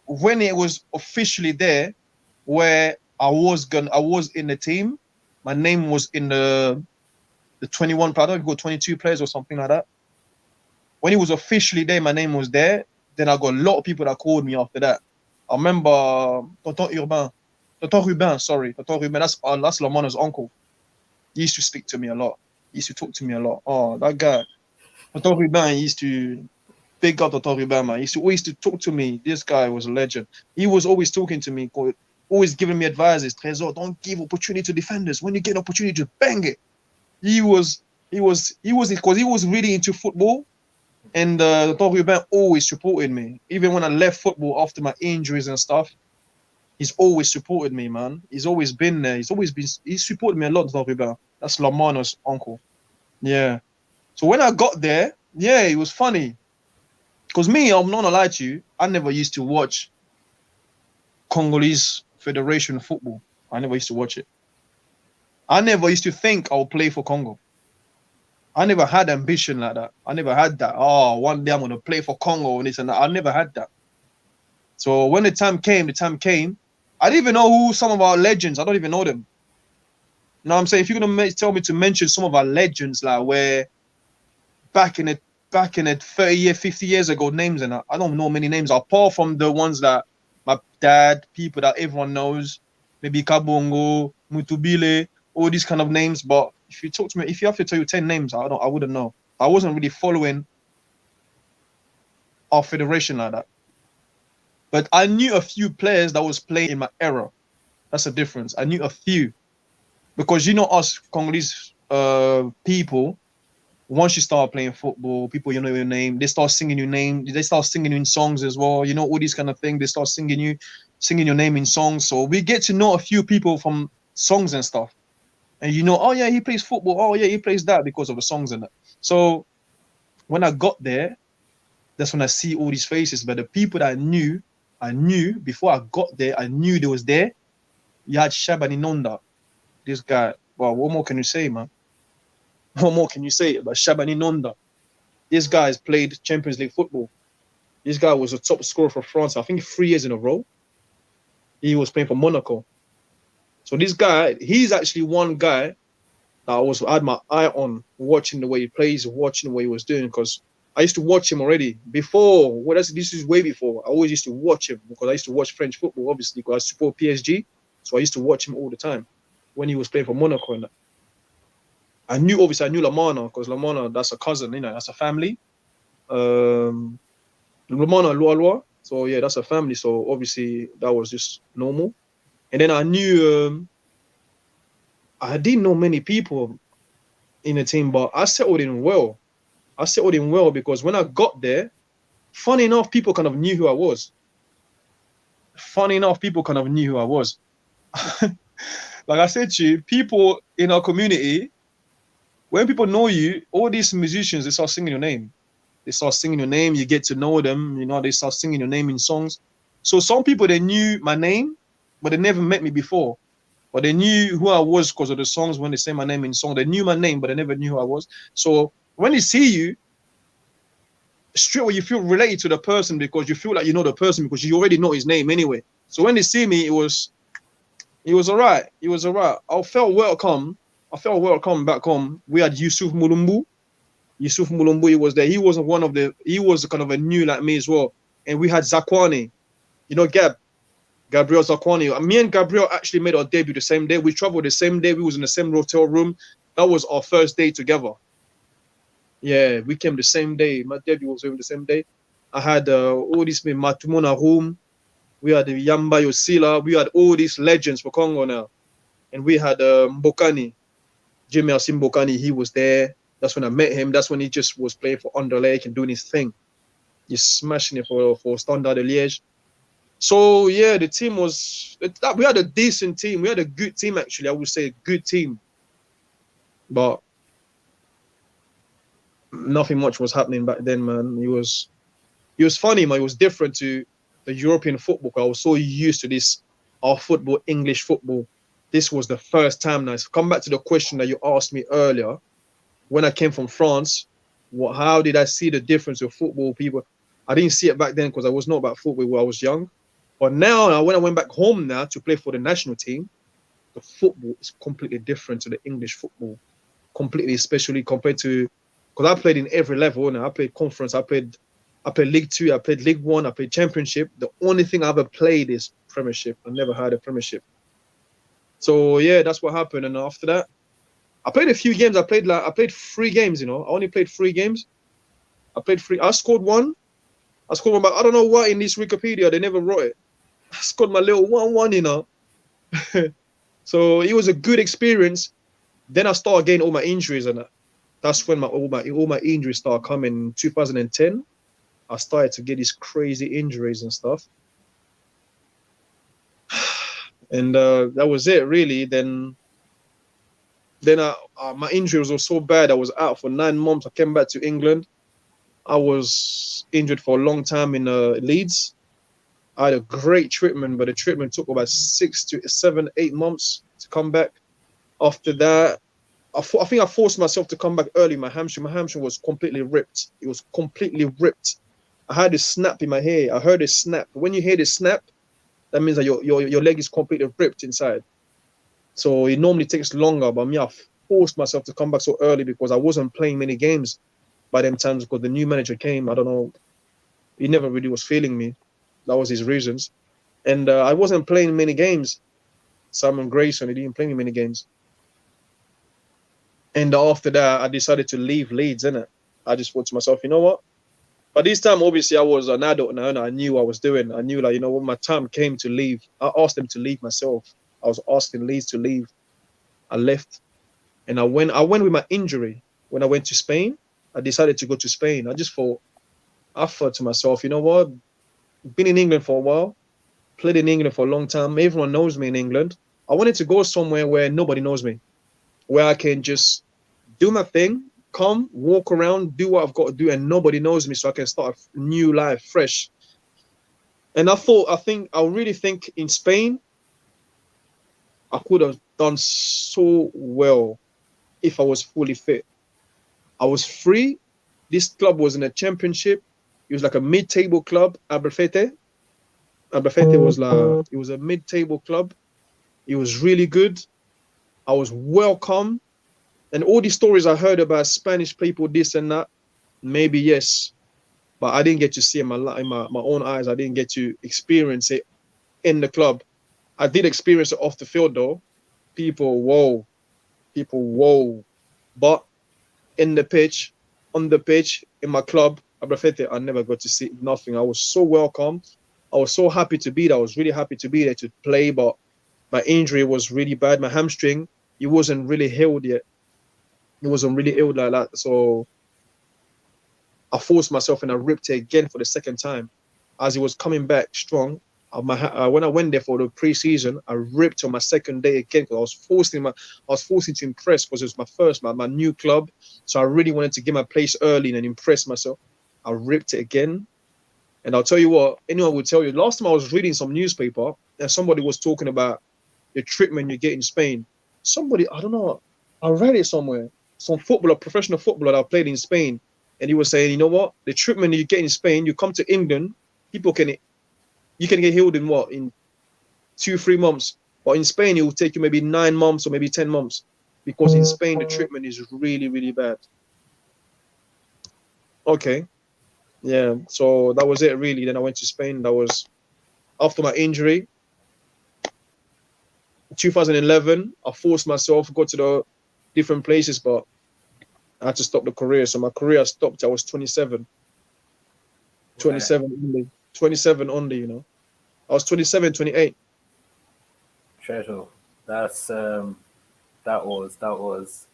when it was officially there, where I was in the team. My name was in the 21. I don't know if it got 22 players or something like that. when he was officially there, my name was there. Then I got a lot of people that called me after that. I remember Tonton Rubin, sorry, Tonton Rubin. That's Lamana's uncle. He used to speak to me a lot. He used to talk to me a lot. Oh, that guy, Tonton Rubin, he used to big up Tonton Rubin, man. He used to always to talk to me. This guy was a legend. He was always talking to me, always giving me advices. Tresor, don't give opportunity to defenders. When you get an opportunity, just bang it. Because he was really into football. And Tonton Rubin always supported me. Even when I left football after my injuries and stuff, he's always supported me, man. He's always been there. He's supported me a lot, Tonton Rubin. That's Lamana's uncle. Yeah. So when I got there, yeah, it was funny. Because me, I'm not gonna lie to you, I never used to watch Congolese Federation football. I never used to watch it. I never used to think I'll play for Congo. I never had ambition like that. I never had that. Oh, one day I'm gonna play for Congo and this and that. I never had that. So when the time came. I didn't even know who some of our legends. I don't even know them. You know what I'm saying? If you're gonna tell me to mention some of our legends, like where back in it 30 years, 50 years ago, names, and I don't know many names apart from the ones that my dad, people that everyone knows, maybe Kabongo, Mutubile, all these kind of names. But if you talk to me, if you have to tell you 10 names, I wouldn't know. I wasn't really following our federation like that. But I knew a few players that was playing in my era. That's the difference. I knew a few. Because you know us Congolese people, once you start playing football, people you know your name, they start singing your name, they start singing you in songs as well, you know, all these kind of things, they start singing your name in songs. So we get to know a few people from songs and stuff. And you know, oh yeah, he plays football, oh yeah, he plays that because of the songs and that. So when I got there, that's when I see all these faces. But the people that I knew before I got there, I knew they was there. You had Shabani Nonda, this guy. Well, what more can you say, man? What more can you say about Shabani Nonda? This guy has played Champions League football. This guy was a top scorer for France, I think 3 years in a row. He was playing for Monaco. So this guy, he's actually one guy that I had my eye on, watching the way he plays, watching the way he was doing, because I used to watch him already before. This is way before. I always used to watch him because I used to watch French football, obviously, because I support PSG. So I used to watch him all the time when he was playing for Monaco and that. I knew Lamana because Lamana, that's a cousin, you know, that's a family. Lamana, Lualua. So yeah, that's a family. So obviously that was just normal. And then I knew, I didn't know many people in the team, but I settled in well. Because when I got there, funny enough, people kind of knew who I was. Like I said to you, people in our community, when people know you, all these musicians, they start singing your name. You get to know them, you know, they start singing your name in songs. So some people, they knew my name, but they never met me before. But they knew who I was because of the songs. When they say my name in song, they knew my name, but they never knew who I was. So when they see you, straight away you feel related to the person because you feel like you know the person because you already know his name anyway. So when they see me, it was all right. I felt welcome back home. We had Yusuf Mulumbu, he was there. He was kind of a new like me as well. And we had Zakwani, you know, Gabriel Zakwani. Me and Gabriel actually made our debut the same day. We traveled the same day. We was in the same hotel room. That was our first day together. Yeah, we came the same day. My debut was the same day. I had all these Matumona Room. We had Yamba Yosila. We had all these legends for Congo now. And we had Mbokani, Jimmy Asim Mbokani. He was there. That's when I met him. That's when he just was playing for Anderlecht and doing his thing. He's smashing it for Standard de Liège. So yeah, the team we had a decent team. We had a good team, actually. I would say a good team. But nothing much was happening back then, man. It was funny, man. It was different to the European football. I was so used to this, our football, English football. This was the first time now. So come back to the question that you asked me earlier. When I came from France, how did I see the difference of football people? I didn't see it back then because I was not about football when I was young. But now, when I went back home now to play for the national team, the football is completely different to the English football. Completely, especially compared to because I played in every level. And I played conference, I played League Two, I played League One, I played Championship. The only thing I ever played is Premiership. I never had a Premiership. So yeah, that's what happened. And after that, I played a few games. I played 3 games. I only played 3 games. I played 3. I scored one. But I don't know why in this Wikipedia they never wrote it. I scored my little 1-1. So it was a good experience. Then I started getting all my injuries, and that's when all my injuries started coming. In 2010, I started to get these crazy injuries and stuff. And that was it, really. Then my injury was so bad. I was out for 9 months. I came back to England. I was injured for a long time in Leeds. I had a great treatment, but the treatment took about 6 to 7, 8 months to come back. After that, I think I forced myself to come back early. My hamstring was completely ripped. It was completely ripped. I had a snap in my hair. I heard a snap. When you hear the snap, that means that your leg is completely ripped inside. So it normally takes longer, but me, I forced myself to come back so early because I wasn't playing many games by them times because the new manager came. I don't know. He never really was feeling me. That was his reasons. And I wasn't playing many games. Simon Grayson, he didn't play me many games. And after that, I decided to leave Leeds, innit? I just thought to myself, you know what? But this time, obviously, I was an adult now, and I knew what I was doing. I knew, like, you know, when my time came to leave, I asked them to leave myself. I was asking Leeds to leave. I left. And I went with my injury. When I went to Spain, I decided to go to Spain. I thought to myself, you know what? Been in England for a while, played in England for a long time. Everyone knows me in England. I wanted to go somewhere where nobody knows me, where I can just do my thing, come, walk around, do what I've got to do, and nobody knows me, so I can start a new life fresh. And I really think in Spain, I could have done so well if I was fully fit. I was free. This club was in a championship. It was like a mid-table club, Albacete. Albacete was it was a mid-table club. It was really good. I was welcome. And all these stories I heard about Spanish people, this and that, maybe yes, but I didn't get to see it in my own eyes. I didn't get to experience it in the club. I did experience it off the field though. People, whoa. But on the pitch, in my club, Albacete, I never got to see nothing. I was so welcome. I was so happy to be there. I was really happy to be there to play, but my injury was really bad. My hamstring, it wasn't really healed yet. It wasn't really healed like that. So I forced myself and I ripped it again for the second time. As it was coming back strong, when I went there for the pre-season, I ripped on my second day again because I was forcing to impress because it was my new club. So I really wanted to get my place early and impress myself. I ripped it again. And I'll tell you what, anyone will tell you, last time I was reading some newspaper and somebody was talking about the treatment you get in Spain. I don't know, I read it somewhere. Some professional footballer that played in Spain. And he was saying, you know what, the treatment you get in Spain, you come to England, you can get healed in 2-3 months. But in Spain, it will take you maybe 9 months or maybe 10 months. Because in Spain, the treatment is really, really bad. Okay. Yeah, so that was it really. Then I went to Spain. That was after my injury. 2011, I forced myself to go to the different places, but I had to stop the career. So my career stopped. I was 27. 27 only. 27 only, you know. I was 27, 28. Tresor, that was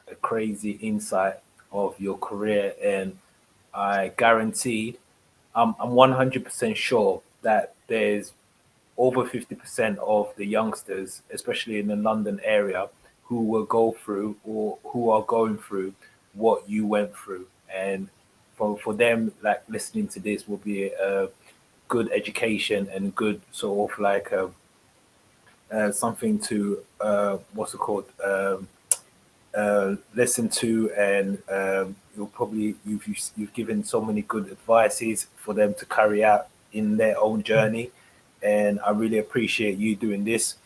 a crazy insight of your career, and I guaranteed, I'm 100% sure that there's over 50% of the youngsters, especially in the London area, who will go through or who are going through what you went through. And for them, like listening to this will be a good education and good sort of like something to what's it called listen to, and you've given so many good advices for them to carry out in their own journey, and I really appreciate you doing this.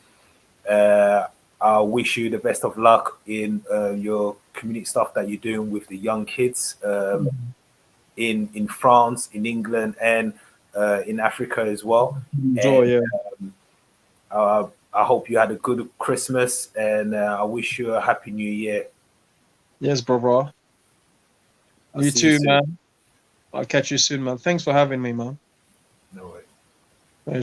uh, I wish you the best of luck in your community stuff that you're doing with the young kids in France, in England, and in Africa as well. Enjoy, And yeah. I hope you had a good Christmas, and I wish you a happy New Year. Yes, brother. I'll You see you too, soon. man. I'll catch you soon, man. Thanks for having me, man. No way.